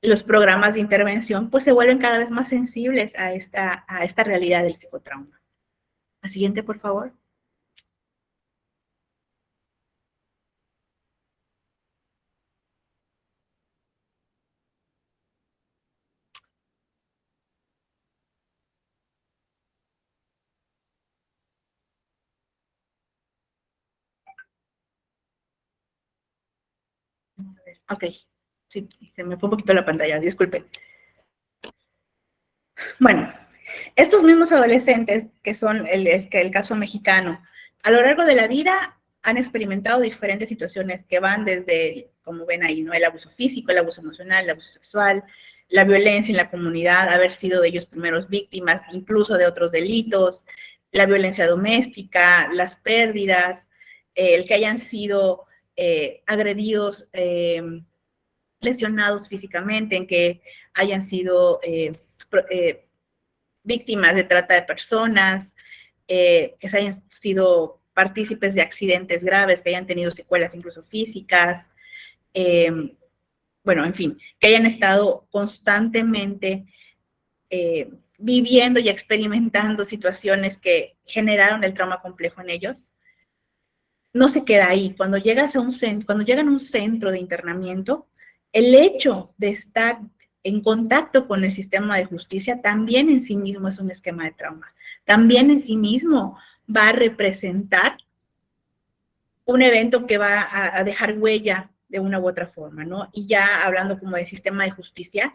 los programas de intervención pues se vuelven cada vez más sensibles a esta realidad del psicotrauma. La siguiente, por favor. Ok, sí, se me fue un poquito la pantalla, disculpen. Bueno, estos mismos adolescentes, que son el caso mexicano, a lo largo de la vida han experimentado diferentes situaciones que van desde, como ven ahí, ¿no? El abuso físico, el abuso emocional, el abuso sexual, la violencia en la comunidad, haber sido ellos primeros víctimas, incluso de otros delitos, la violencia doméstica, las pérdidas, el que hayan sido agredidos lesionados físicamente, en que hayan sido víctimas de trata de personas, que hayan sido partícipes de accidentes graves, que hayan tenido secuelas incluso físicas, bueno, en fin, que hayan estado constantemente viviendo y experimentando situaciones que generaron el trauma complejo en ellos. No se queda ahí. Cuando llegan a un centro de internamiento, el hecho de estar en contacto con el sistema de justicia también en sí mismo es un esquema de trauma. También en sí mismo va a representar un evento que va a dejar huella de una u otra forma, ¿no? Y ya hablando como de sistema de justicia,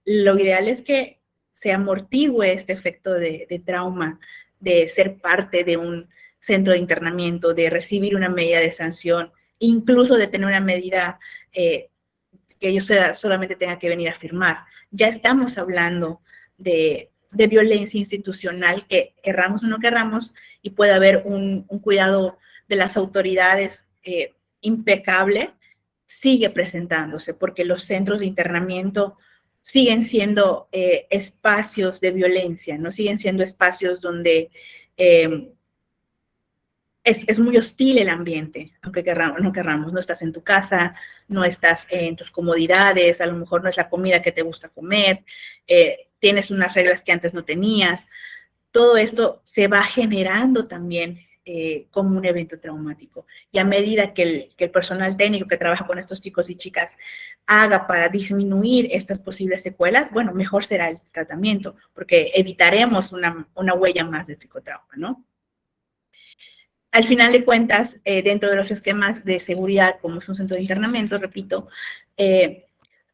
lo ideal es que se amortigüe este efecto de trauma, de ser parte de un centro de internamiento, de recibir una medida de sanción, incluso de tener una medida que ellos solamente tengan que venir a firmar. Ya estamos hablando de violencia institucional que querramos o no querramos, y puede haber un cuidado de las autoridades impecable, sigue presentándose, porque los centros de internamiento siguen siendo espacios de violencia, ¿no? Siguen siendo espacios donde es muy hostil el ambiente, aunque no querramos. No estás en tu casa, no estás en tus comodidades, a lo mejor no es la comida que te gusta comer, tienes unas reglas que antes no tenías. Todo esto se va generando también como un evento traumático. Y a medida que el personal técnico que trabaja con estos chicos y chicas haga para disminuir estas posibles secuelas, bueno, mejor será el tratamiento, porque evitaremos una huella más del psicotrauma, ¿no? Al final de cuentas, dentro de los esquemas de seguridad, como es un centro de internamiento, repito,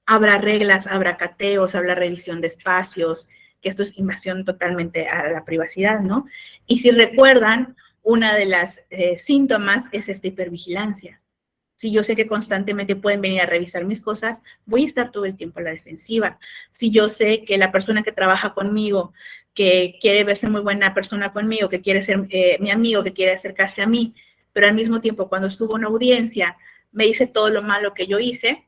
habrá reglas, habrá cateos, habrá revisión de espacios, que esto es invasión totalmente a la privacidad, ¿no? Y si recuerdan, una de las síntomas es esta hipervigilancia. Si yo sé que constantemente pueden venir a revisar mis cosas, voy a estar todo el tiempo a la defensiva. Si yo sé que la persona que trabaja conmigo, que quiere verse muy buena persona conmigo, que quiere ser mi amigo, que quiere acercarse a mí, pero al mismo tiempo cuando subo a una audiencia me dice todo lo malo que yo hice,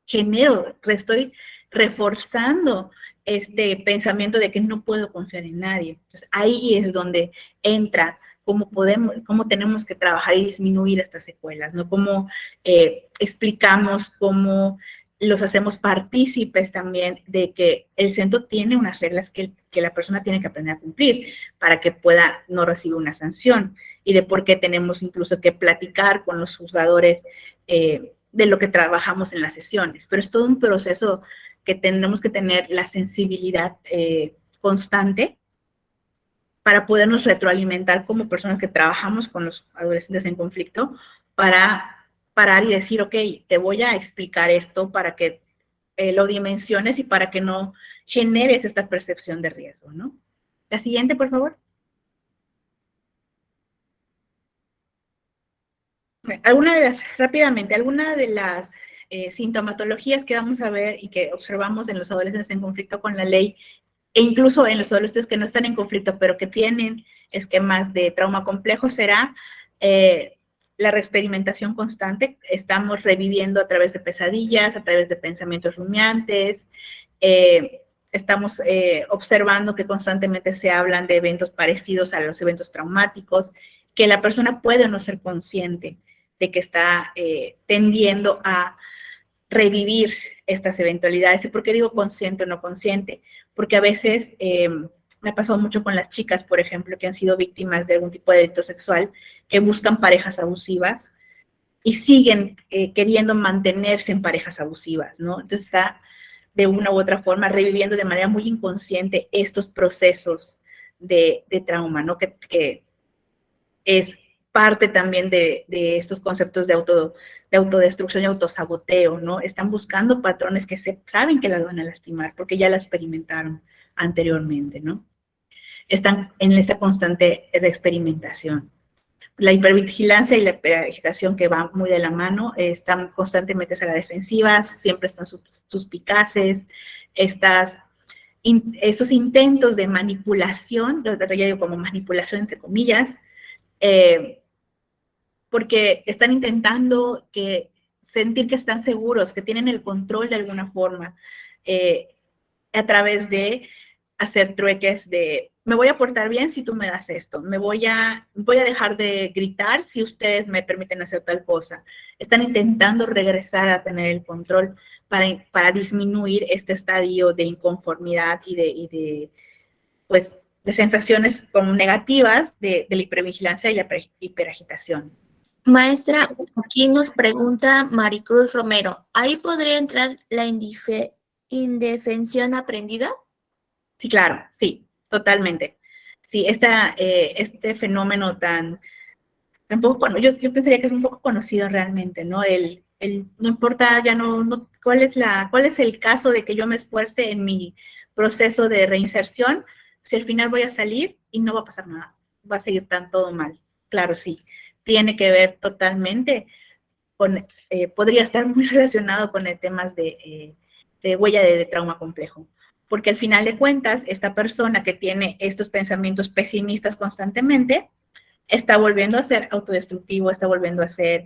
estoy reforzando este pensamiento de que no puedo confiar en nadie. Entonces, ahí es donde entra cómo tenemos que trabajar y disminuir estas secuelas, ¿no? Cómo explicamos, cómo los hacemos partícipes también de que el centro tiene unas reglas que la persona tiene que aprender a cumplir para que pueda no recibir una sanción, y de por qué tenemos incluso que platicar con los juzgadores de lo que trabajamos en las sesiones. Pero es todo un proceso que tenemos que tener la sensibilidad constante para podernos retroalimentar como personas que trabajamos con los adolescentes en conflicto, para parar y decir, ok, te voy a explicar esto para que lo dimensiones y para que no generes esta percepción de riesgo, ¿no? La siguiente, por favor. Rápidamente, alguna de las sintomatologías que vamos a ver y que observamos en los adolescentes en conflicto con la ley, e incluso en los adolescentes que no están en conflicto, pero que tienen esquemas de trauma complejo, será la reexperimentación constante. Estamos reviviendo a través de pesadillas, a través de pensamientos rumiantes, estamos observando que constantemente se hablan de eventos parecidos a los eventos traumáticos, que la persona puede o no ser consciente de que está tendiendo a revivir estas eventualidades. ¿Y por qué digo consciente o no consciente? Porque a veces me ha pasado mucho con las chicas, por ejemplo, que han sido víctimas de algún tipo de delito sexual, que buscan parejas abusivas y siguen queriendo mantenerse en parejas abusivas, ¿no? Entonces está de una u otra forma reviviendo de manera muy inconsciente estos procesos de trauma, ¿no? Que es parte también de estos conceptos de autodestrucción y autosaboteo, ¿no? Están buscando patrones que saben que las van a lastimar porque ya la experimentaron anteriormente, ¿no? Están en esta constante experimentación. La hipervigilancia y la hiperagitación, que van muy de la mano, están constantemente a la defensiva, siempre están suspicaces, esos intentos de manipulación, yo digo como manipulación entre comillas, porque están intentando que sentir que están seguros, que tienen el control de alguna forma, a través de hacer trueques de, me voy a portar bien si tú me das esto, voy a dejar de gritar si ustedes me permiten hacer tal cosa. Están intentando regresar a tener el control para disminuir este estadio de inconformidad y de sensaciones como negativas de la hipervigilancia y la hiperagitación. Maestra, aquí nos pregunta Maricruz Romero, ¿ahí podría entrar la indefensión aprendida? Sí, claro, sí, totalmente. Sí, este fenómeno tampoco, bueno, yo pensaría que es un poco conocido realmente, ¿no? No importa ya cuál es el caso de que yo me esfuerce en mi proceso de reinserción, si al final voy a salir y no va a pasar nada, va a seguir todo mal. Claro, sí, tiene que ver totalmente podría estar muy relacionado con el temas de huella de trauma complejo. Porque al final de cuentas, esta persona que tiene estos pensamientos pesimistas constantemente, está volviendo a ser autodestructivo, está volviendo a ser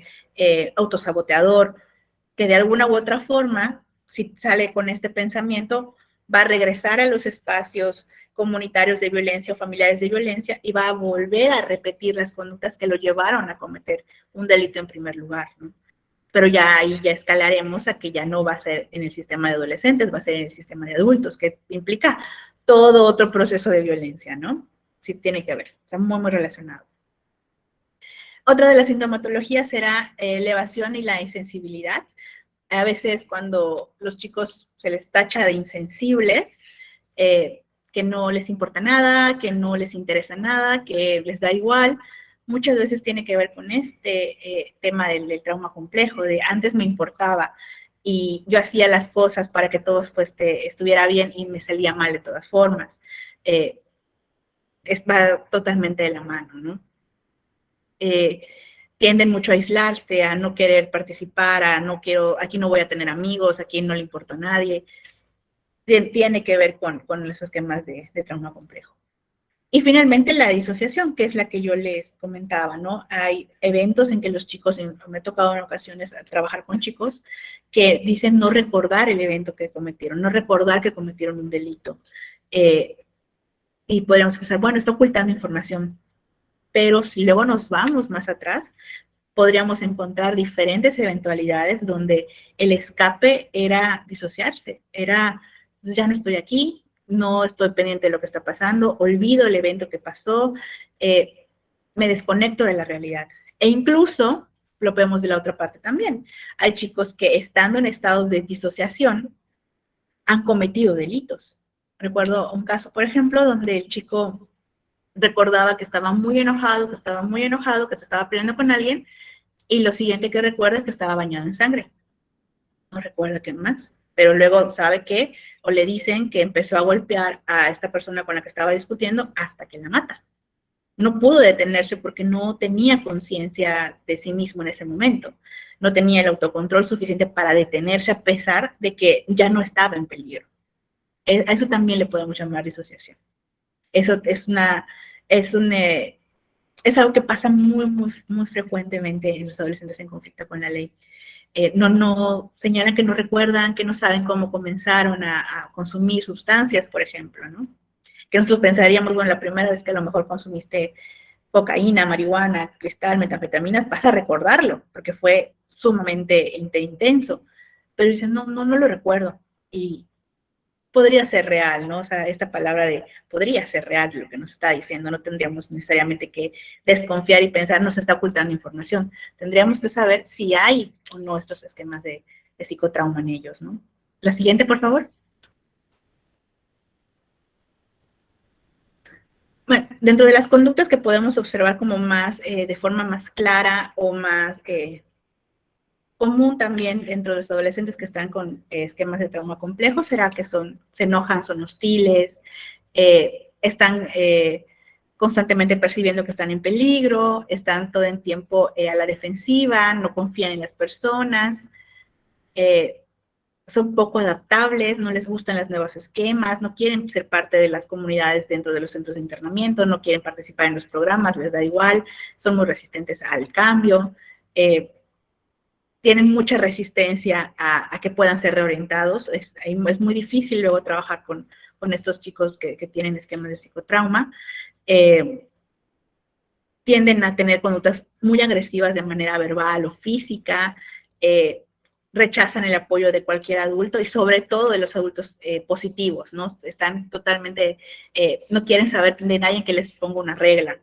autosaboteador, que de alguna u otra forma, si sale con este pensamiento, va a regresar a los espacios comunitarios de violencia o familiares de violencia y va a volver a repetir las conductas que lo llevaron a cometer un delito en primer lugar, ¿no? Pero ya ahí ya escalaremos a que ya no va a ser en el sistema de adolescentes, va a ser en el sistema de adultos, que implica todo otro proceso de violencia, ¿no? Sí tiene que ver, está muy, muy relacionado. Otra de las sintomatologías será elevación y la insensibilidad. A veces cuando los chicos se les tacha de insensibles, que no les importa nada, que no les interesa nada, que les da igual, muchas veces tiene que ver con este tema del trauma complejo, de antes me importaba y yo hacía las cosas para que todo estuviera bien y me salía mal de todas formas. Va totalmente de la mano, ¿no? Tienden mucho a aislarse, a no querer participar, aquí no voy a tener amigos, aquí no le importa a nadie. Tiene que ver con esos esquemas de trauma complejo. Y finalmente la disociación, que es la que yo les comentaba, ¿no? Hay eventos en que los chicos, me ha tocado en ocasiones trabajar con chicos que dicen no recordar el evento que cometieron, no recordar que cometieron un delito. Y podríamos pensar, bueno, está ocultando información, pero si luego nos vamos más atrás, podríamos encontrar diferentes eventualidades donde el escape era disociarse, era, ya no estoy aquí, no estoy pendiente de lo que está pasando, olvido el evento que pasó, me desconecto de la realidad. E incluso, lo vemos de la otra parte también, hay chicos que estando en estados de disociación han cometido delitos. Recuerdo un caso, por ejemplo, donde el chico recordaba que estaba muy enojado, que se estaba peleando con alguien, y lo siguiente que recuerda es que estaba bañado en sangre. No recuerda qué más, pero luego sabe que, o le dicen que empezó a golpear a esta persona con la que estaba discutiendo hasta que la mata. No pudo detenerse porque no tenía conciencia de sí mismo en ese momento. No tenía el autocontrol suficiente para detenerse a pesar de que ya no estaba en peligro. A eso también le podemos llamar disociación. Eso es algo que pasa muy, muy, muy frecuentemente en los adolescentes en conflicto con la ley. Señalan que no recuerdan, que no saben cómo comenzaron a consumir sustancias, por ejemplo, ¿no? Que nosotros pensaríamos, bueno, la primera vez que a lo mejor consumiste cocaína, marihuana, cristal, metanfetaminas, vas a recordarlo, porque fue sumamente intenso. Pero dicen, no lo recuerdo. Y podría ser real, ¿no? O sea, esta palabra de podría ser real lo que nos está diciendo, no tendríamos necesariamente que desconfiar y pensar nos está ocultando información. Tendríamos que saber si hay o no estos esquemas de psicotrauma en ellos, ¿no? La siguiente, por favor. Bueno, dentro de las conductas que podemos observar como más, de forma más clara o más común también dentro de los adolescentes que están con esquemas de trauma complejo será que se enojan, son hostiles, están constantemente percibiendo que están en peligro, están todo el tiempo a la defensiva, no confían en las personas, son poco adaptables, no les gustan los nuevos esquemas, no quieren ser parte de las comunidades dentro de los centros de internamiento, no quieren participar en los programas, les da igual, son muy resistentes al cambio, tienen mucha resistencia a que puedan ser reorientados. Es muy difícil luego trabajar con estos chicos que tienen esquemas de psicotrauma. Tienden a tener conductas muy agresivas de manera verbal o física, rechazan el apoyo de cualquier adulto y sobre todo de los adultos positivos, ¿no? Están totalmente, no quieren saber de nadie que les ponga una regla.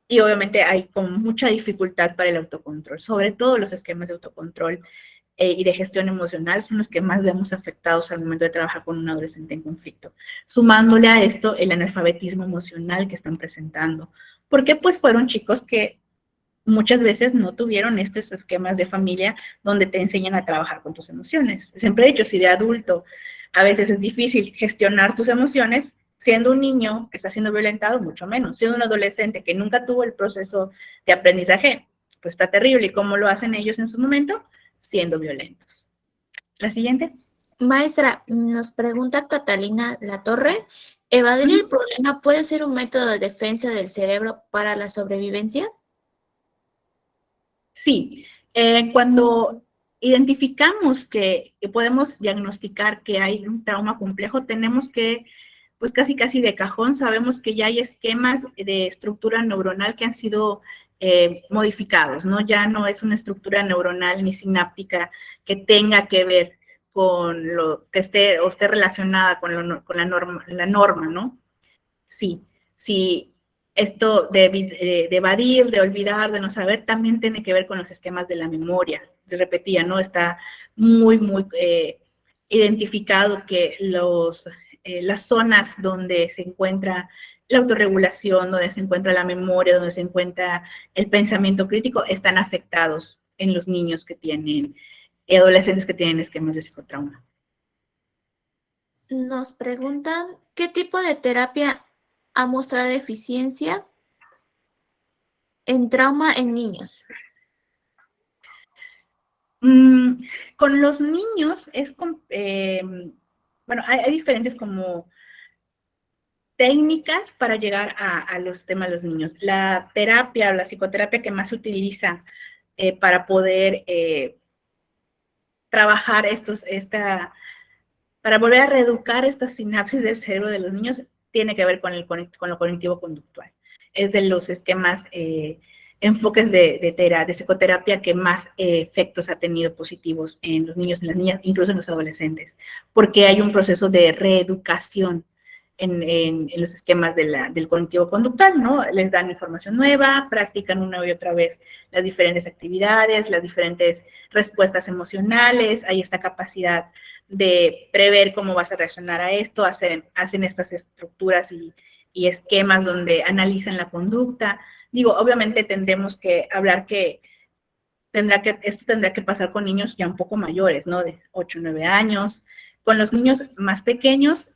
Y obviamente hay como mucha dificultad para el autocontrol, sobre todo los esquemas de autocontrol y de gestión emocional son los que más vemos afectados al momento de trabajar con un adolescente en conflicto. Sumándole a esto el analfabetismo emocional que están presentando, porque pues fueron chicos que muchas veces no tuvieron estos esquemas de familia donde te enseñan a trabajar con tus emociones. Siempre he dicho, si de adulto a veces es difícil gestionar tus emociones, siendo un niño que está siendo violentado, mucho menos. Siendo un adolescente que nunca tuvo el proceso de aprendizaje, pues está terrible. ¿Y cómo lo hacen ellos en su momento? Siendo violentos. La siguiente. Maestra, nos pregunta Catalina Latorre, ¿evadir el problema puede ser un método de defensa del cerebro para la sobrevivencia? Sí, cuando identificamos que podemos diagnosticar que hay un trauma complejo, tenemos que, pues casi de cajón, sabemos que ya hay esquemas de estructura neuronal que han sido modificados, ¿no? Ya no es una estructura neuronal ni sináptica que tenga que ver con lo que esté relacionada con la norma, ¿no? Sí, esto de evadir, de olvidar, de no saber, también tiene que ver con los esquemas de la memoria. Te repetía, ¿no? Está muy identificado que las zonas donde se encuentra la autorregulación, donde se encuentra la memoria, donde se encuentra el pensamiento crítico, están afectados en los niños que tienen, adolescentes que tienen esquemas de psicotrauma. Nos preguntan, ¿qué tipo de terapia ha mostrado eficiencia en trauma en niños? Con los niños bueno, hay diferentes como técnicas para llegar a los temas de los niños. La terapia o la psicoterapia que más se utiliza para poder trabajar para volver a reeducar estas sinapsis del cerebro de los niños, tiene que ver con lo cognitivo-conductual. Es de los esquemas, enfoques de psicoterapia que más efectos ha tenido positivos en los niños, en las niñas, incluso en los adolescentes, porque hay un proceso de reeducación en los esquemas del cognitivo-conductual, ¿no? Les dan información nueva, practican una y otra vez las diferentes actividades, las diferentes respuestas emocionales, hay esta capacidad de prever cómo vas a reaccionar a esto, hacen estas estructuras y esquemas donde analizan la conducta. Digo, obviamente tendremos que hablar que esto tendrá que pasar con niños ya un poco mayores, ¿no? De 8 o 9 años. Con los niños más pequeños,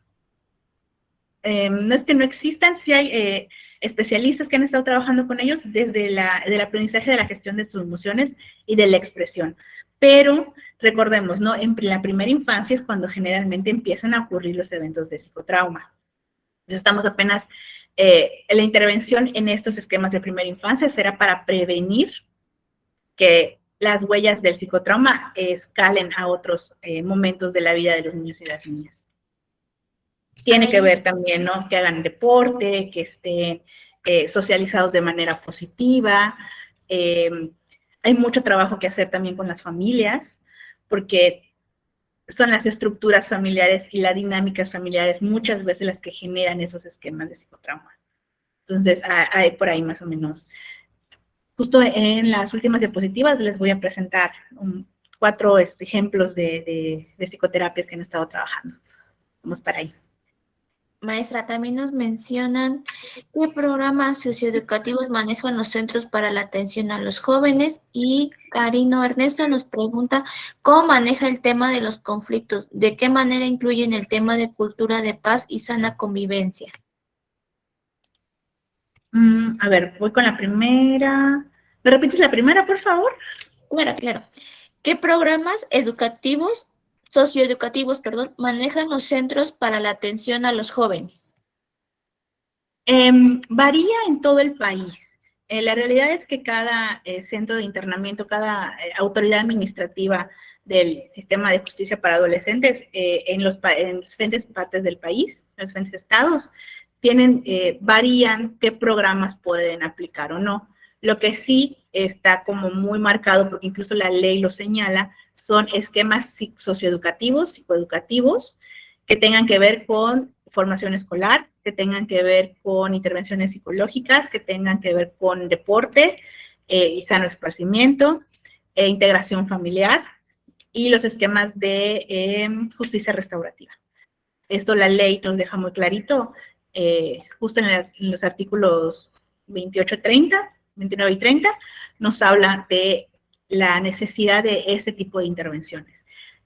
no es que no existan, sí hay especialistas que han estado trabajando con ellos desde el aprendizaje de la gestión de sus emociones y de la expresión. Pero recordemos, ¿no? En la primera infancia es cuando generalmente empiezan a ocurrir los eventos de psicotrauma. Entonces estamos apenas, la intervención en estos esquemas de primera infancia será para prevenir que las huellas del psicotrauma escalen a otros momentos de la vida de los niños y las niñas. Tiene que ver también, ¿no? Que hagan deporte, que estén socializados de manera positiva. Hay mucho trabajo que hacer también con las familias, porque son las estructuras familiares y las dinámicas familiares muchas veces las que generan esos esquemas de psicotrauma. Entonces, hay por ahí más o menos. Justo en las últimas diapositivas les voy a presentar 4 ejemplos de psicoterapias que han estado trabajando. Vamos para ahí. Maestra, también nos mencionan qué programas socioeducativos manejan los centros para la atención a los jóvenes, y Karino Ernesto nos pregunta cómo maneja el tema de los conflictos, de qué manera incluyen el tema de cultura de paz y sana convivencia. A ver, voy con la primera. ¿Me repites la primera, por favor? Claro. ¿Qué programas socioeducativos, manejan los centros para la atención a los jóvenes? Varía en todo el país. La realidad es que cada centro de internamiento, cada autoridad administrativa del sistema de justicia para adolescentes en las diferentes partes del país, en los diferentes estados, varían qué programas pueden aplicar o no. Lo que sí está como muy marcado, porque incluso la ley lo señala, son esquemas socioeducativos, psicoeducativos, que tengan que ver con formación escolar, que tengan que ver con intervenciones psicológicas, que tengan que ver con deporte y sano esparcimiento, integración familiar y los esquemas de justicia restaurativa. Esto la ley nos deja muy clarito, justo en los artículos 28, 30, 29 y 30, nos habla de la necesidad de este tipo de intervenciones.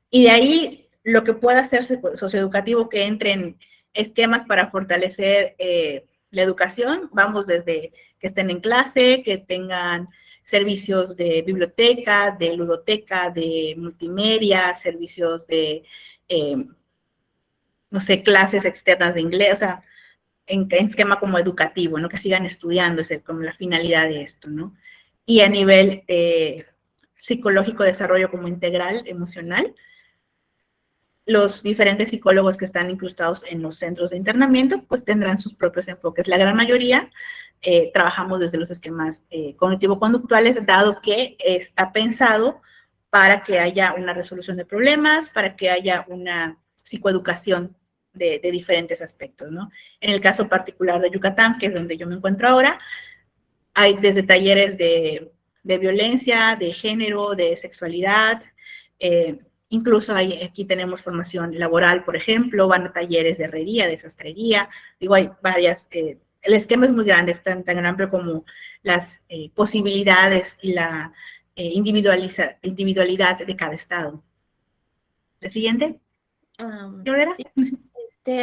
Y de ahí lo que pueda ser socioeducativo que entren esquemas para fortalecer la educación, vamos desde que estén en clase, que tengan servicios de biblioteca, de ludoteca, de multimedia, servicios de, no sé, clases externas de inglés, o sea, en esquema como educativo, ¿no? Que sigan estudiando, es como la finalidad de esto, ¿no? Y a nivel psicológico, desarrollo como integral, emocional, los diferentes psicólogos que están incrustados en los centros de internamiento, pues tendrán sus propios enfoques. La gran mayoría trabajamos desde los esquemas cognitivo-conductuales, dado que está pensado para que haya una resolución de problemas, para que haya una psicoeducación de diferentes aspectos, ¿no? En el caso particular de Yucatán, que es donde yo me encuentro ahora, hay desde talleres de violencia, de género, de sexualidad, incluso aquí tenemos formación laboral, por ejemplo, van a talleres de herrería, de sastrería, digo, hay varias, el esquema es muy grande, es tan amplio como las posibilidades y la individualidad de cada estado. ¿El siguiente? Sí.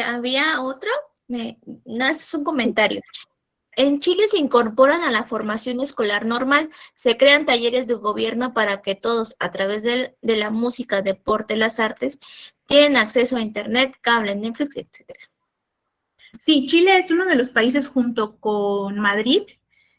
Había otro, es un comentario. En Chile se incorporan a la formación escolar normal, se crean talleres de gobierno para que todos, a través de la música, deporte, las artes, tienen acceso a internet, cable, Netflix, etc. Sí, Chile es uno de los países junto con Madrid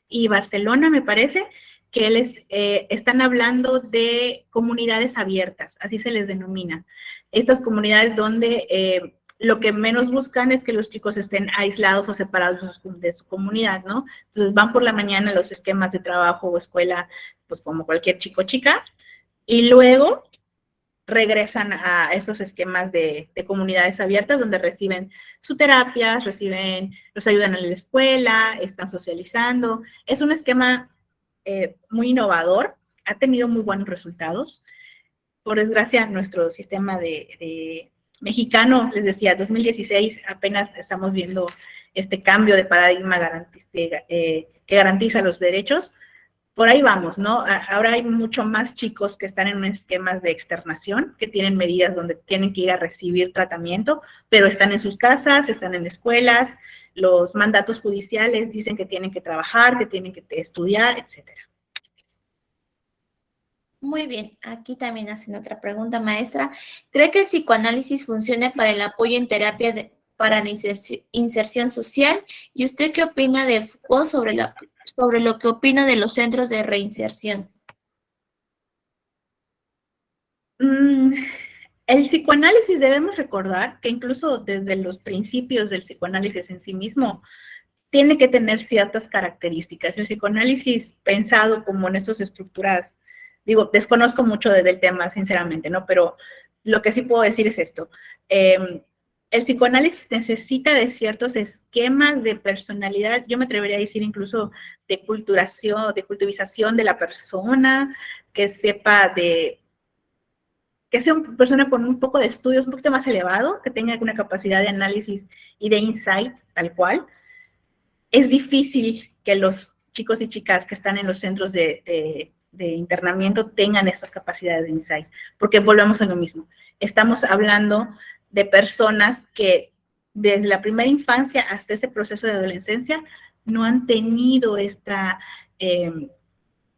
y Barcelona, me parece, que están hablando de comunidades abiertas, así se les denomina. Estas comunidades donde lo que menos buscan es que los chicos estén aislados o separados de su comunidad, ¿no? Entonces van por la mañana los esquemas de trabajo o escuela, pues como cualquier chico o chica, y luego regresan a esos esquemas de comunidades abiertas donde reciben su terapia, los ayudan en la escuela, están socializando. Es un esquema muy innovador, ha tenido muy buenos resultados. Por desgracia, nuestro sistema de mexicano, les decía, 2016, apenas estamos viendo este cambio de paradigma que garantiza los derechos. Por ahí vamos, ¿no? Ahora hay mucho más chicos que están en esquemas de externación, que tienen medidas donde tienen que ir a recibir tratamiento, pero están en sus casas, están en escuelas, los mandatos judiciales dicen que tienen que trabajar, que tienen que estudiar, etcétera. Muy bien, aquí también hacen otra pregunta, maestra. ¿Cree que el psicoanálisis funcione para el apoyo en terapia para la inserción social? ¿Y usted qué opina de Foucault sobre lo que opina de los centros de reinserción? El psicoanálisis, debemos recordar que incluso desde los principios del psicoanálisis en sí mismo, tiene que tener ciertas características. El psicoanálisis pensado como en estas estructuras, digo, desconozco mucho del tema, sinceramente, ¿no? Pero lo que sí puedo decir es esto. El psicoanálisis necesita de ciertos esquemas de personalidad, yo me atrevería a decir incluso de culturización de la persona, que sea una persona con un poco de estudios un poquito más elevado, que tenga una capacidad de análisis y de insight tal cual. Es difícil que los chicos y chicas que están en los centros de internamiento tengan estas capacidades de insight, porque volvemos a lo mismo. Estamos hablando de personas que desde la primera infancia hasta ese proceso de adolescencia no han tenido esta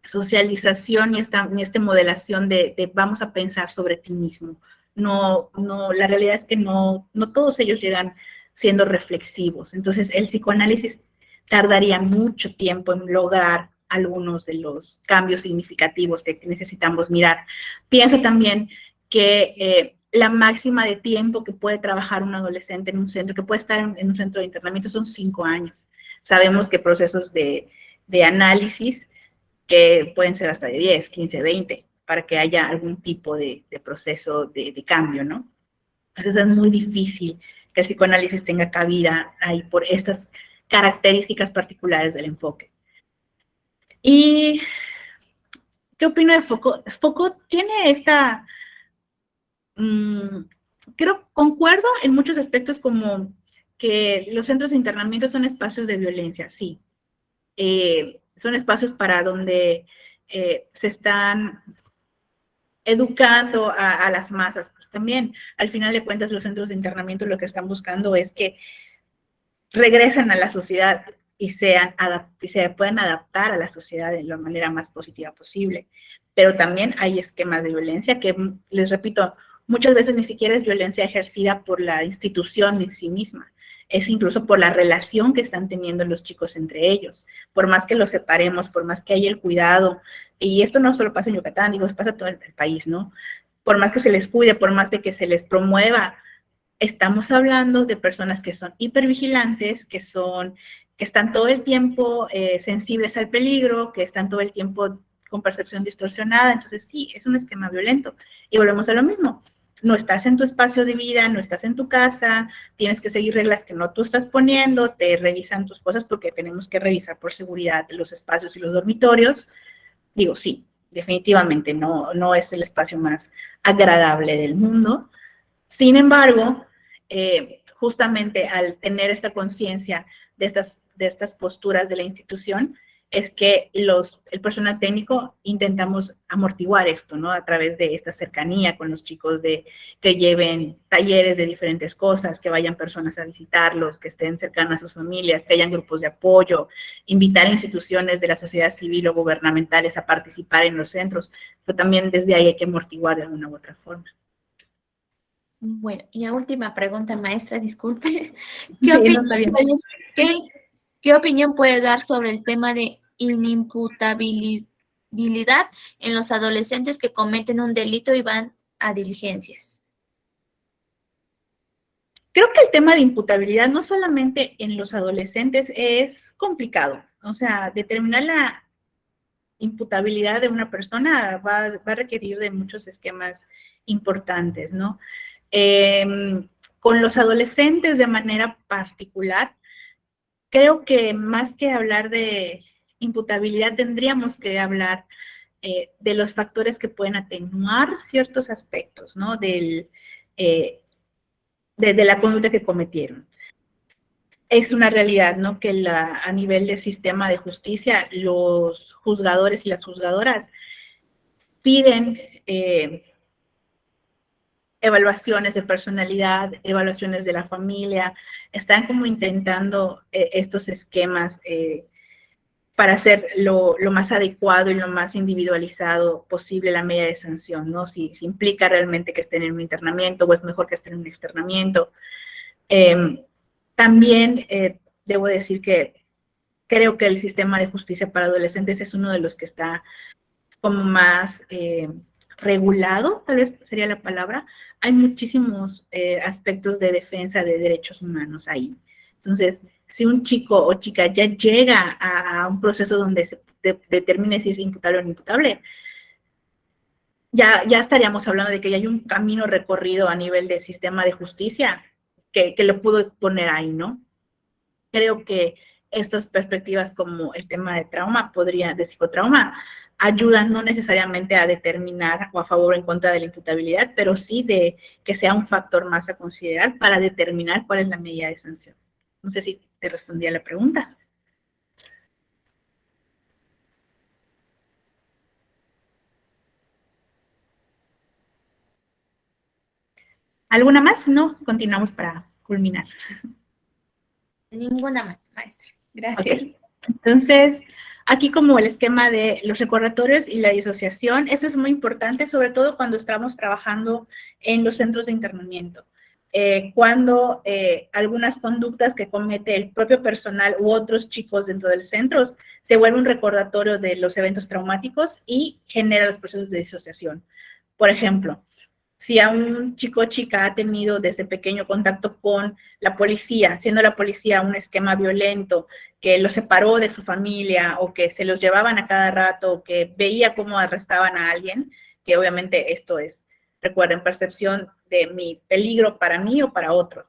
socialización ni esta modelación de vamos a pensar sobre ti mismo. No, la realidad es que no todos ellos llegan siendo reflexivos. Entonces, el psicoanálisis tardaría mucho tiempo en lograr algunos de los cambios significativos que necesitamos mirar. Pienso también que la máxima de tiempo que puede trabajar un adolescente en un centro, que puede estar en un centro de internamiento, son 5 años. Sabemos que procesos de análisis que pueden ser hasta de 10, 15, 20, para que haya algún tipo de proceso de cambio, ¿no? Entonces es muy difícil que el psicoanálisis tenga cabida ahí por estas características particulares del enfoque. ¿Y qué opino de Foucault? Foucault tiene esta, creo, concuerdo en muchos aspectos, como que los centros de internamiento son espacios de violencia, sí. Son espacios para donde se están educando a las masas. Pues también, al final de cuentas, los centros de internamiento lo que están buscando es que regresen a la sociedad y se puedan adaptar a la sociedad de la manera más positiva posible. Pero también hay esquemas de violencia que, les repito, muchas veces ni siquiera es violencia ejercida por la institución en sí misma, es incluso por la relación que están teniendo los chicos entre ellos. Por más que los separemos, por más que haya el cuidado, y esto no solo pasa en Yucatán, digo, pasa en todo el país, ¿no? Por más que se les cuide, por más de que se les promueva, estamos hablando de personas que son hipervigilantes, que están todo el tiempo sensibles al peligro, que están todo el tiempo con percepción distorsionada. Entonces sí, es un esquema violento. Y volvemos a lo mismo. No estás en tu espacio de vida, no estás en tu casa, tienes que seguir reglas que no tú estás poniendo, te revisan tus cosas porque tenemos que revisar por seguridad los espacios y los dormitorios. Digo, sí, definitivamente no es el espacio más agradable del mundo. Sin embargo, justamente al tener esta conciencia de estas posturas de la institución, es que el personal técnico intentamos amortiguar esto, ¿no? A través de esta cercanía con los chicos, que lleven talleres de diferentes cosas, que vayan personas a visitarlos, que estén cercanas a sus familias, que hayan grupos de apoyo, invitar a instituciones de la sociedad civil o gubernamentales a participar en los centros, pero también desde ahí hay que amortiguar de alguna u otra forma. Bueno, y la última pregunta, maestra, disculpe. ¿Qué opinión puede dar sobre el tema de inimputabilidad en los adolescentes que cometen un delito y van a diligencias? Creo que el tema de imputabilidad no solamente en los adolescentes es complicado. O sea, determinar la imputabilidad de una persona va a requerir de muchos esquemas importantes, ¿no? Con los adolescentes de manera particular, creo que más que hablar de imputabilidad, tendríamos que hablar de los factores que pueden atenuar ciertos aspectos, ¿no? De la conducta que cometieron. Es una realidad, ¿no? Que a nivel del sistema de justicia, los juzgadores y las juzgadoras piden evaluaciones de personalidad, evaluaciones de la familia, están como intentando estos esquemas para hacer lo más adecuado y lo más individualizado posible la medida de sanción, ¿no? Si implica realmente que estén en un internamiento o es mejor que estén en un externamiento. También debo decir que creo que el sistema de justicia para adolescentes es uno de los que está como más regulado, tal vez sería la palabra. Hay muchísimos aspectos de defensa de derechos humanos ahí. Entonces, si un chico o chica ya llega a un proceso donde se determine si es imputable o no imputable, ya estaríamos hablando de que ya hay un camino recorrido a nivel del sistema de justicia que lo pudo poner ahí, ¿no? Creo que estas perspectivas como el tema de de psicotrauma, ayudan no necesariamente a determinar o a favor o en contra de la imputabilidad, pero sí de que sea un factor más a considerar para determinar cuál es la medida de sanción. No sé si te respondí a la pregunta. ¿Alguna más? No, continuamos para culminar. Ninguna más, maestra. Gracias. Okay. Entonces, aquí como el esquema de los recordatorios y la disociación, eso es muy importante, sobre todo cuando estamos trabajando en los centros de internamiento. Cuando algunas conductas que comete el propio personal u otros chicos dentro de los centros se vuelve un recordatorio de los eventos traumáticos y genera los procesos de disociación. Por ejemplo, si a un chico o chica ha tenido desde pequeño contacto con la policía, siendo la policía un esquema violento, que los separó de su familia o que se los llevaban a cada rato, o que veía cómo arrestaban a alguien, que obviamente esto es, recuerden, percepción de mi peligro para mí o para otro.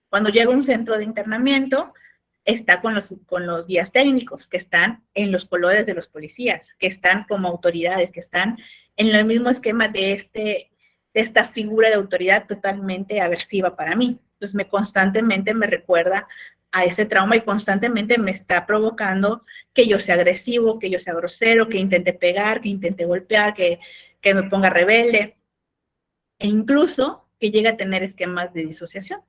Cuando llega a un centro de internamiento, está con los guías técnicos, que están en los colores de los policías, que están como autoridades, que están en el mismo esquema de esta figura de autoridad totalmente aversiva para mí. Entonces, constantemente me recuerda a este trauma y constantemente me está provocando que yo sea agresivo, que yo sea grosero, que intente pegar, que intente golpear, que me ponga rebelde, e incluso que llegue a tener esquemas de disociación,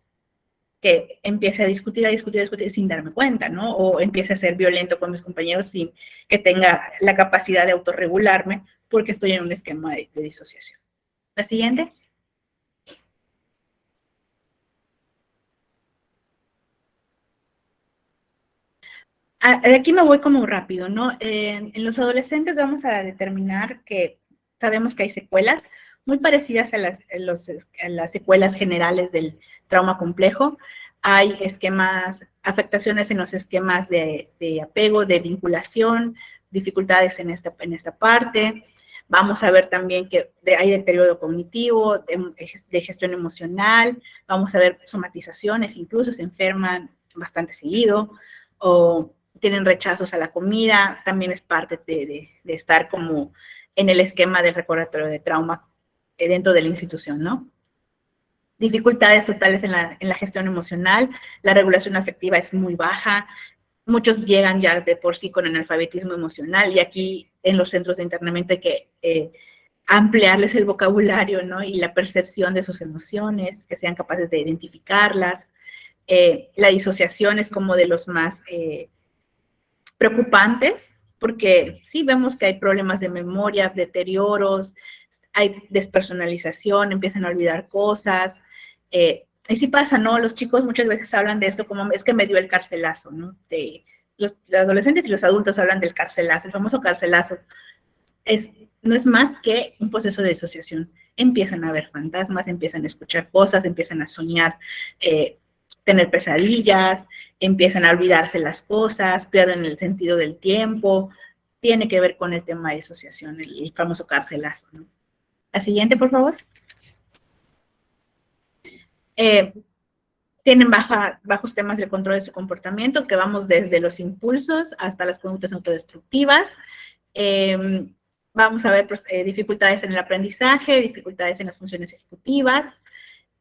que empiece a discutir sin darme cuenta, ¿no? O empiece a ser violento con mis compañeros sin que tenga la capacidad de autorregularme porque estoy en un esquema de disociación. La siguiente. Aquí me voy como rápido, ¿no? En los adolescentes vamos a determinar que sabemos que hay secuelas muy parecidas a las secuelas generales del trauma complejo. Hay esquemas, afectaciones en los esquemas de apego, de vinculación, dificultades en esta parte. Vamos a ver también que hay deterioro cognitivo, de gestión emocional. Vamos a ver somatizaciones, incluso se enferman bastante seguido, o tienen rechazos a la comida. También es parte de estar como en el esquema del recordatorio de trauma dentro de la institución, ¿no? Dificultades totales en la gestión emocional, la regulación afectiva es muy baja, muchos llegan ya de por sí con analfabetismo emocional, y aquí en los centros de internamiento hay que ampliarles el vocabulario, ¿no? Y la percepción de sus emociones, que sean capaces de identificarlas. La disociación es como de los más preocupantes, porque sí vemos que hay problemas de memoria, deterioros, hay despersonalización, empiezan a olvidar cosas, y sí pasa, ¿no? Los chicos muchas veces hablan de esto como, es que me dio el carcelazo, ¿no? Los adolescentes y los adultos hablan del carcelazo, el famoso carcelazo. No es más que un proceso de disociación. Empiezan a ver fantasmas, empiezan a escuchar cosas, empiezan a soñar, tener pesadillas, empiezan a olvidarse las cosas, pierden el sentido del tiempo. Tiene que ver con el tema de disociación, el famoso carcelazo, ¿no? La siguiente, por favor. Tienen bajos temas de control de su comportamiento, que vamos desde los impulsos hasta las conductas autodestructivas. Vamos a ver dificultades en el aprendizaje, dificultades en las funciones ejecutivas,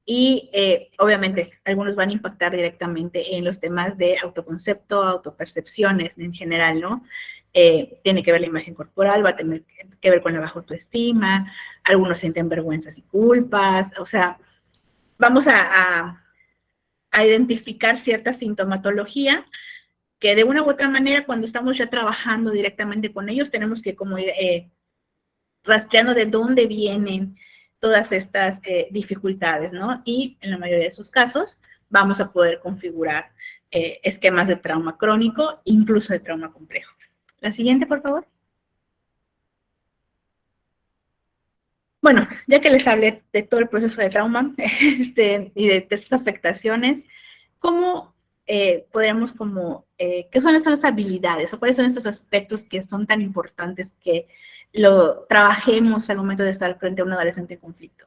y obviamente algunos van a impactar directamente en los temas de autoconcepto, autopercepciones en general, ¿no? Tiene que ver la imagen corporal, va a tener que ver con la baja autoestima, algunos sienten vergüenzas y culpas, o sea, vamos a identificar cierta sintomatología que de una u otra manera, cuando estamos ya trabajando directamente con ellos, tenemos que como ir rastreando de dónde vienen todas estas dificultades, ¿no? Y en la mayoría de sus casos vamos a poder configurar esquemas de trauma crónico, incluso de trauma complejo. La siguiente, por favor. Bueno, ya que les hablé de todo el proceso de trauma y de estas afectaciones, ¿cómo podríamos qué son las habilidades o cuáles son esos aspectos que son tan importantes que lo trabajemos al momento de estar frente a un adolescente en conflicto?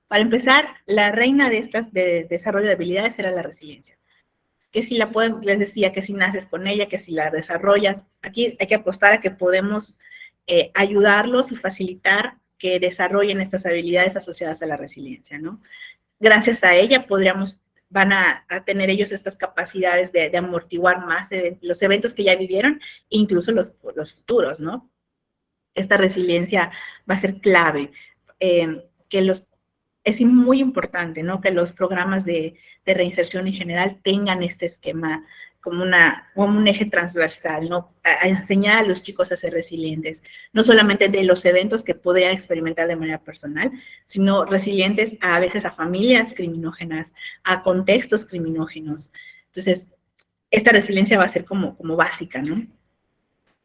Para empezar, la reina de desarrollo de habilidades era la resiliencia. Que si les decía que si naces con ella, que si la desarrollas, aquí hay que apostar a que podemos ayudarlos y facilitar que desarrollen estas habilidades asociadas a la resiliencia, ¿no? Gracias a ella van a tener ellos estas capacidades de amortiguar más los eventos que ya vivieron, incluso los futuros, ¿no? Esta resiliencia va a ser clave, es muy importante, ¿no? Que los programas de reinserción en general tengan este esquema como un eje transversal, ¿no? A enseñar a los chicos a ser resilientes, no solamente de los eventos que podrían experimentar de manera personal, sino resilientes a veces a familias criminógenas, a contextos criminógenos. Entonces, esta resiliencia va a ser como básica, ¿no?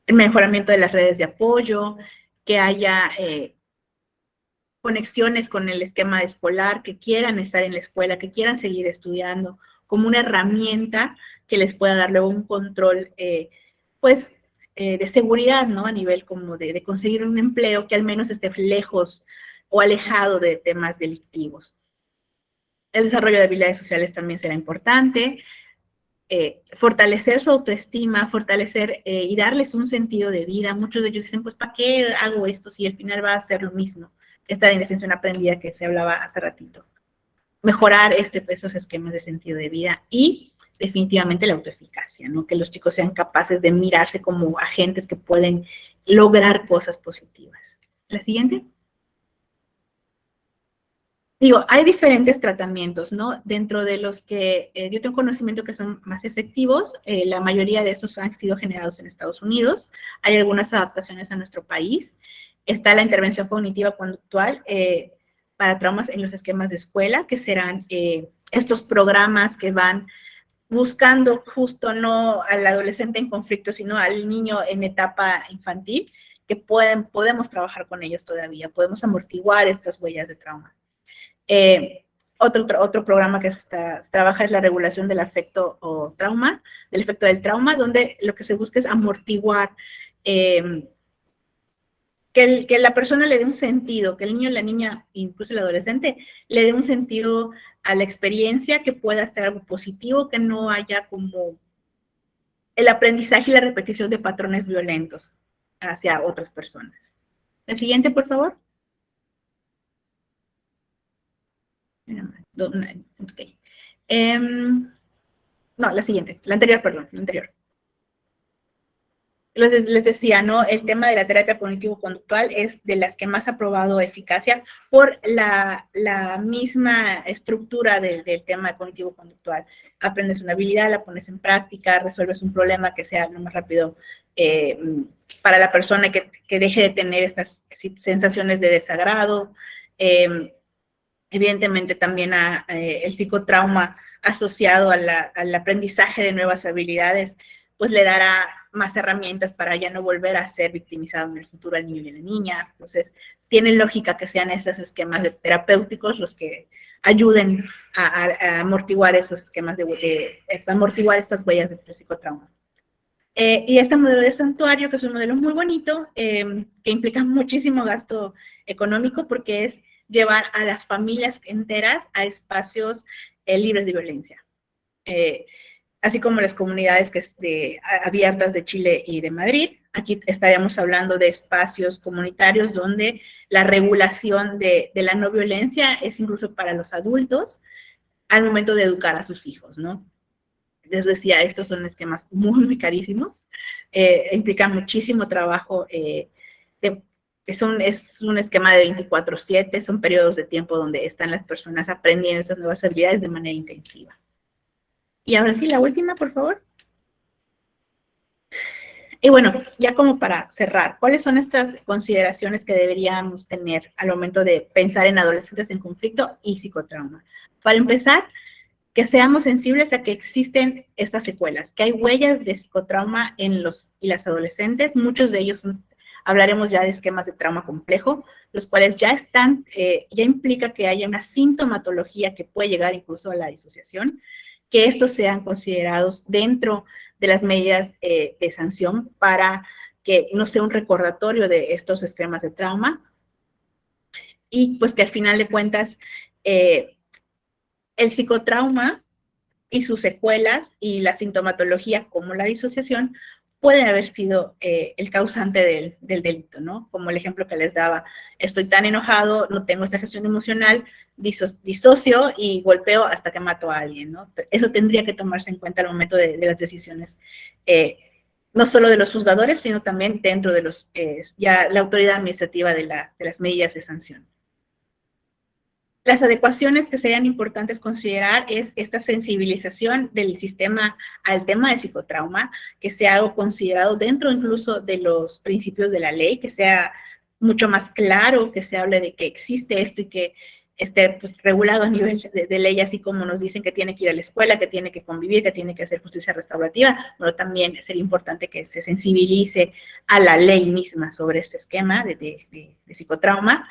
el mejoramiento de las redes de apoyo, que haya conexiones con el esquema escolar, que quieran estar en la escuela, que quieran seguir estudiando, como una herramienta que les pueda dar luego un control, pues, de seguridad, ¿no? A nivel como de conseguir un empleo que al menos esté lejos o alejado de temas delictivos. El desarrollo de habilidades sociales también será importante. Fortalecer su autoestima, fortalecer y darles un sentido de vida. Muchos de ellos dicen, pues, ¿para qué hago esto si al final va a ser lo mismo? Esta indefensión aprendida que se hablaba hace ratito. Mejorar esos esquemas de sentido de vida y definitivamente la autoeficacia, ¿no? Que los chicos sean capaces de mirarse como agentes que pueden lograr cosas positivas. La siguiente. Digo, hay diferentes tratamientos, ¿no? Dentro de los que yo tengo conocimiento que son más efectivos, la mayoría de esos han sido generados en Estados Unidos. Hay algunas adaptaciones a nuestro país. Está la intervención cognitiva conductual para traumas en los esquemas de escuela, que serán estos programas que van buscando justo no al adolescente en conflicto, sino al niño en etapa infantil, que podemos trabajar con ellos todavía, podemos amortiguar estas huellas de trauma. Otro programa que trabaja es la regulación del afecto o trauma, del efecto del trauma, donde lo que se busca es amortiguar, que la persona le dé un sentido, que el niño, la niña, incluso el adolescente, le dé un sentido a la experiencia, que pueda ser algo positivo, que no haya como el aprendizaje y la repetición de patrones violentos hacia otras personas. La siguiente, por favor. Okay. No, la siguiente, la anterior, perdón, la anterior. Les decía, ¿no? El tema de la terapia cognitivo-conductual es de las que más ha probado eficacia por la misma estructura del tema cognitivo-conductual. Aprendes una habilidad, la pones en práctica, resuelves un problema que sea lo más rápido para la persona, que deje de tener estas sensaciones de desagrado. Evidentemente también el psicotrauma asociado al aprendizaje de nuevas habilidades, pues le dará más herramientas para ya no volver a ser victimizado en el futuro al niño y a la niña. Entonces, tiene lógica que sean estos esquemas terapéuticos los que ayuden a amortiguar esos esquemas, amortiguar estas huellas de psicotrauma. Y este modelo de santuario, que es un modelo muy bonito, que implica muchísimo gasto económico, porque es llevar a las familias enteras a espacios libres de violencia. Así como las comunidades abiertas de Chile y de Madrid. Aquí estaríamos hablando de espacios comunitarios donde la regulación de la no violencia es incluso para los adultos al momento de educar a sus hijos, ¿no? Les decía, estos son esquemas muy carísimos, implican muchísimo trabajo, es un esquema de 24/7, son periodos de tiempo donde están las personas aprendiendo esas nuevas habilidades de manera intensiva. Y ahora sí, la última, por favor. Y bueno, ya como para cerrar, ¿cuáles son estas consideraciones que deberíamos tener al momento de pensar en adolescentes en conflicto y psicotrauma? Para empezar, que seamos sensibles a que existen estas secuelas, que hay huellas de psicotrauma en los y las adolescentes. Muchos de ellos hablaremos ya de esquemas de trauma complejo, los cuales ya implica que haya una sintomatología que puede llegar incluso a la disociación, que estos sean considerados dentro de las medidas de sanción para que no sea un recordatorio de estos esquemas de trauma, y pues que al final de cuentas el psicotrauma y sus secuelas y la sintomatología como la disociación pueden haber sido el causante del delito, ¿no? Como el ejemplo que les daba, estoy tan enojado, no tengo esta gestión emocional, disocio y golpeo hasta que mato a alguien, ¿no? Eso tendría que tomarse en cuenta al momento de las decisiones, no solo de los juzgadores, sino también dentro de ya la autoridad administrativa de las medidas de sanción. Las adecuaciones que serían importantes considerar es esta sensibilización del sistema al tema de psicotrauma, que sea algo considerado dentro incluso de los principios de la ley, que sea mucho más claro, que se hable de que existe esto y que esté pues, regulado a nivel de ley, así como nos dicen que tiene que ir a la escuela, que tiene que convivir, que tiene que hacer justicia restaurativa. Bueno, también sería importante que se sensibilice a la ley misma sobre este esquema de psicotrauma.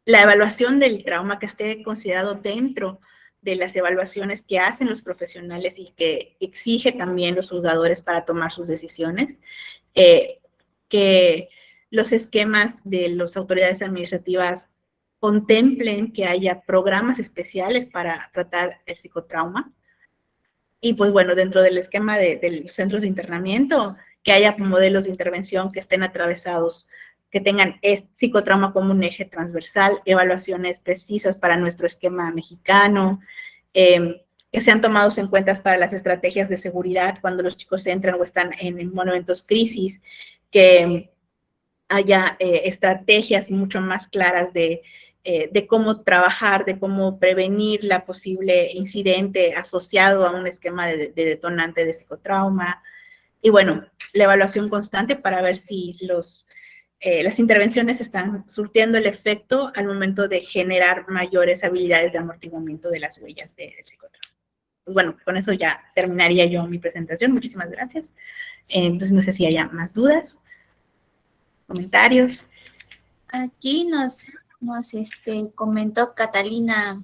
La evaluación del trauma que esté considerado dentro de las evaluaciones que hacen los profesionales y que exige también los juzgadores para tomar sus decisiones, que los esquemas de las autoridades administrativas contemplen que haya programas especiales para tratar el psicotrauma. Y pues bueno, dentro del esquema de los centros de internamiento, que haya modelos de intervención que estén atravesados, que tengan psicotrauma como un eje transversal, evaluaciones precisas para nuestro esquema mexicano, que sean tomados en cuenta para las estrategias de seguridad cuando los chicos entran o están en momentos crisis, que haya estrategias mucho más claras de cómo trabajar, de cómo prevenir la posible incidente asociado a un esquema de detonante de psicotrauma. Y bueno, la evaluación constante para ver si las intervenciones están surtiendo el efecto al momento de generar mayores habilidades de amortiguamiento de las huellas del psicotrauma. Pues bueno, con eso ya terminaría yo mi presentación. Muchísimas gracias. Entonces, no sé si haya más dudas, comentarios. Aquí nos comentó Catalina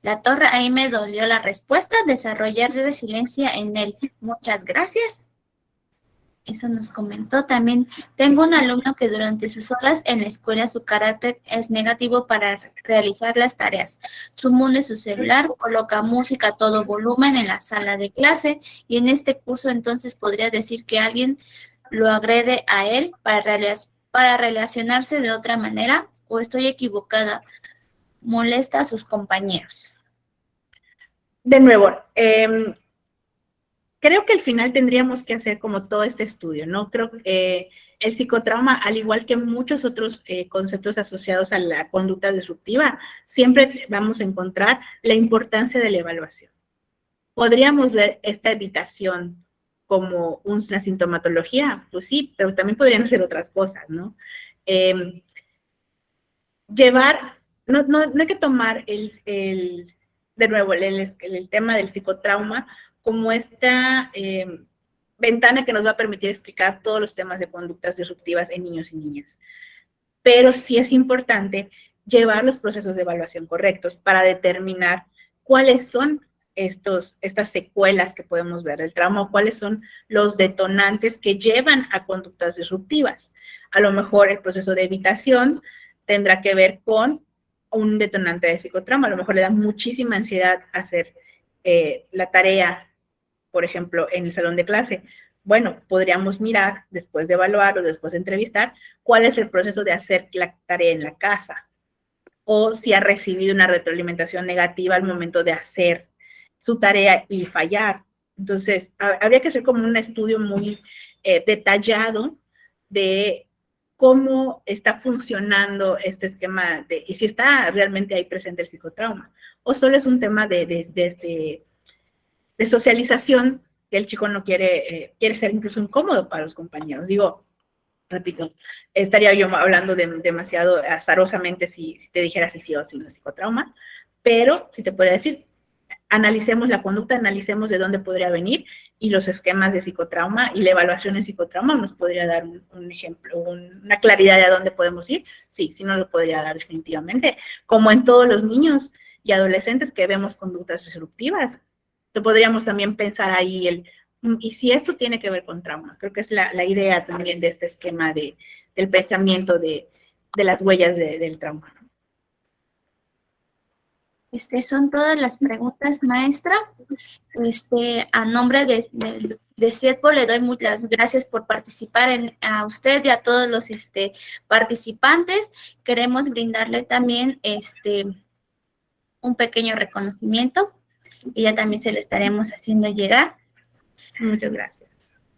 La Torre, ahí me dolió la respuesta, desarrollar resiliencia en él. Muchas gracias. Eso nos comentó también. Tengo un alumno que durante sus horas en la escuela su carácter es negativo para realizar las tareas. Su mundo es su celular, coloca música a todo volumen en la sala de clase y en este curso entonces podría decir que alguien lo agrede a él para relacionarse de otra manera, o estoy equivocada, molesta a sus compañeros. De nuevo, creo que al final tendríamos que hacer como todo este estudio, ¿no? Creo que el psicotrauma, al igual que muchos otros conceptos asociados a la conducta disruptiva, siempre vamos a encontrar la importancia de la evaluación. Podríamos ver esta evitación como una sintomatología, pues sí, pero también podrían ser otras cosas, ¿no? No hay que tomar de nuevo, el tema del psicotrauma como esta ventana que nos va a permitir explicar todos los temas de conductas disruptivas en niños y niñas. Pero sí es importante llevar los procesos de evaluación correctos para determinar cuáles son estas secuelas que podemos ver del trauma o cuáles son los detonantes que llevan a conductas disruptivas. A lo mejor el proceso de evitación tendrá que ver con un detonante de psicotrauma. A lo mejor le da muchísima ansiedad hacer la tarea, por ejemplo, en el salón de clase. Bueno, podríamos mirar, después de evaluar o después de entrevistar, cuál es el proceso de hacer la tarea en la casa, o si ha recibido una retroalimentación negativa al momento de hacer su tarea y fallar. Entonces, habría que hacer como un estudio muy detallado de cómo está funcionando este esquema y si está realmente ahí presente el psicotrauma, o solo es un tema de socialización que el chico no quiere ser incluso incómodo para los compañeros. Digo, repito, estaría yo hablando demasiado azarosamente si te dijera si sí o si no es psicotrauma, pero si te podría decir, analicemos la conducta, analicemos de dónde podría venir y los esquemas de psicotrauma y la evaluación en psicotrauma nos podría dar un ejemplo, una claridad de a dónde podemos ir. Sí, sí nos lo podría dar definitivamente, como en todos los niños y adolescentes que vemos conductas disruptivas. Podríamos también pensar ahí y si esto tiene que ver con trauma. Creo que es la idea también de este esquema del pensamiento de las huellas del trauma. Son todas las preguntas, maestra. A nombre de CIEDPO le doy muchas gracias por participar a usted y a todos los participantes. Queremos brindarle también un pequeño reconocimiento y ya también se lo estaremos haciendo llegar. Muchas gracias.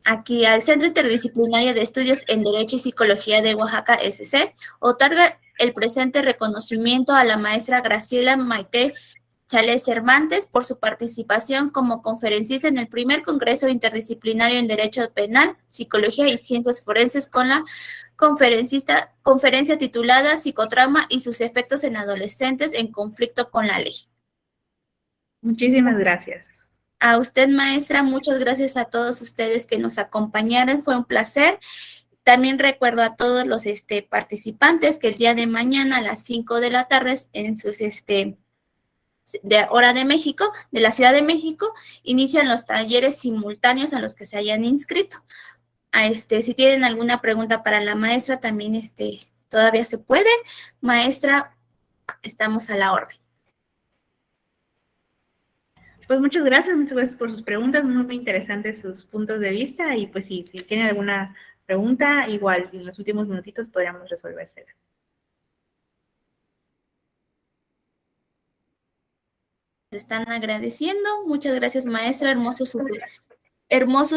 Aquí al Centro Interdisciplinario de Estudios en Derecho y Psicología de Oaxaca, SC, otorga el presente reconocimiento a la maestra Graciela Maite Chales Cervantes por su participación como conferencista en el primer Congreso Interdisciplinario en Derecho Penal, Psicología y Ciencias Forenses con la conferencia titulada Psicotrauma y sus efectos en adolescentes en conflicto con la ley. Muchísimas gracias. A usted, maestra, muchas gracias a todos ustedes que nos acompañaron, fue un placer. También recuerdo a todos los participantes que el día de mañana a las 5 de la tarde en sus de hora de México, de la Ciudad de México, inician los talleres simultáneos a los que se hayan inscrito. Si tienen alguna pregunta para la maestra, también todavía se puede. Maestra, estamos a la orden. Pues muchas gracias por sus preguntas, muy interesantes sus puntos de vista, y pues si tienen alguna pregunta, igual en los últimos minutitos podríamos resolvérsela. Están agradeciendo. Muchas gracias, maestra. Hermoso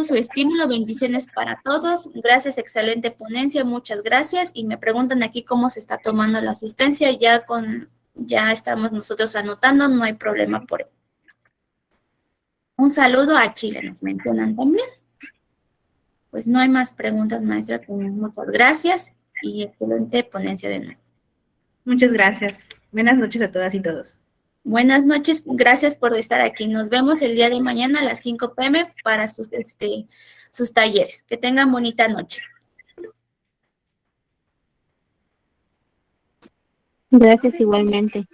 su estímulo. Bendiciones para todos. Gracias, excelente ponencia. Muchas gracias. Y me preguntan aquí cómo se está tomando la asistencia. Ya estamos nosotros anotando. No hay problema por ello. Un saludo a Chile, nos mencionan también. Pues no hay más preguntas, maestra. Muchas gracias y excelente ponencia de nuevo. Muchas gracias. Buenas noches a todas y todos. Buenas noches, gracias por estar aquí. Nos vemos el día de mañana a las 5 p.m. para sus talleres. Que tengan bonita noche. Gracias igualmente.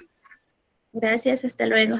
Gracias, hasta luego.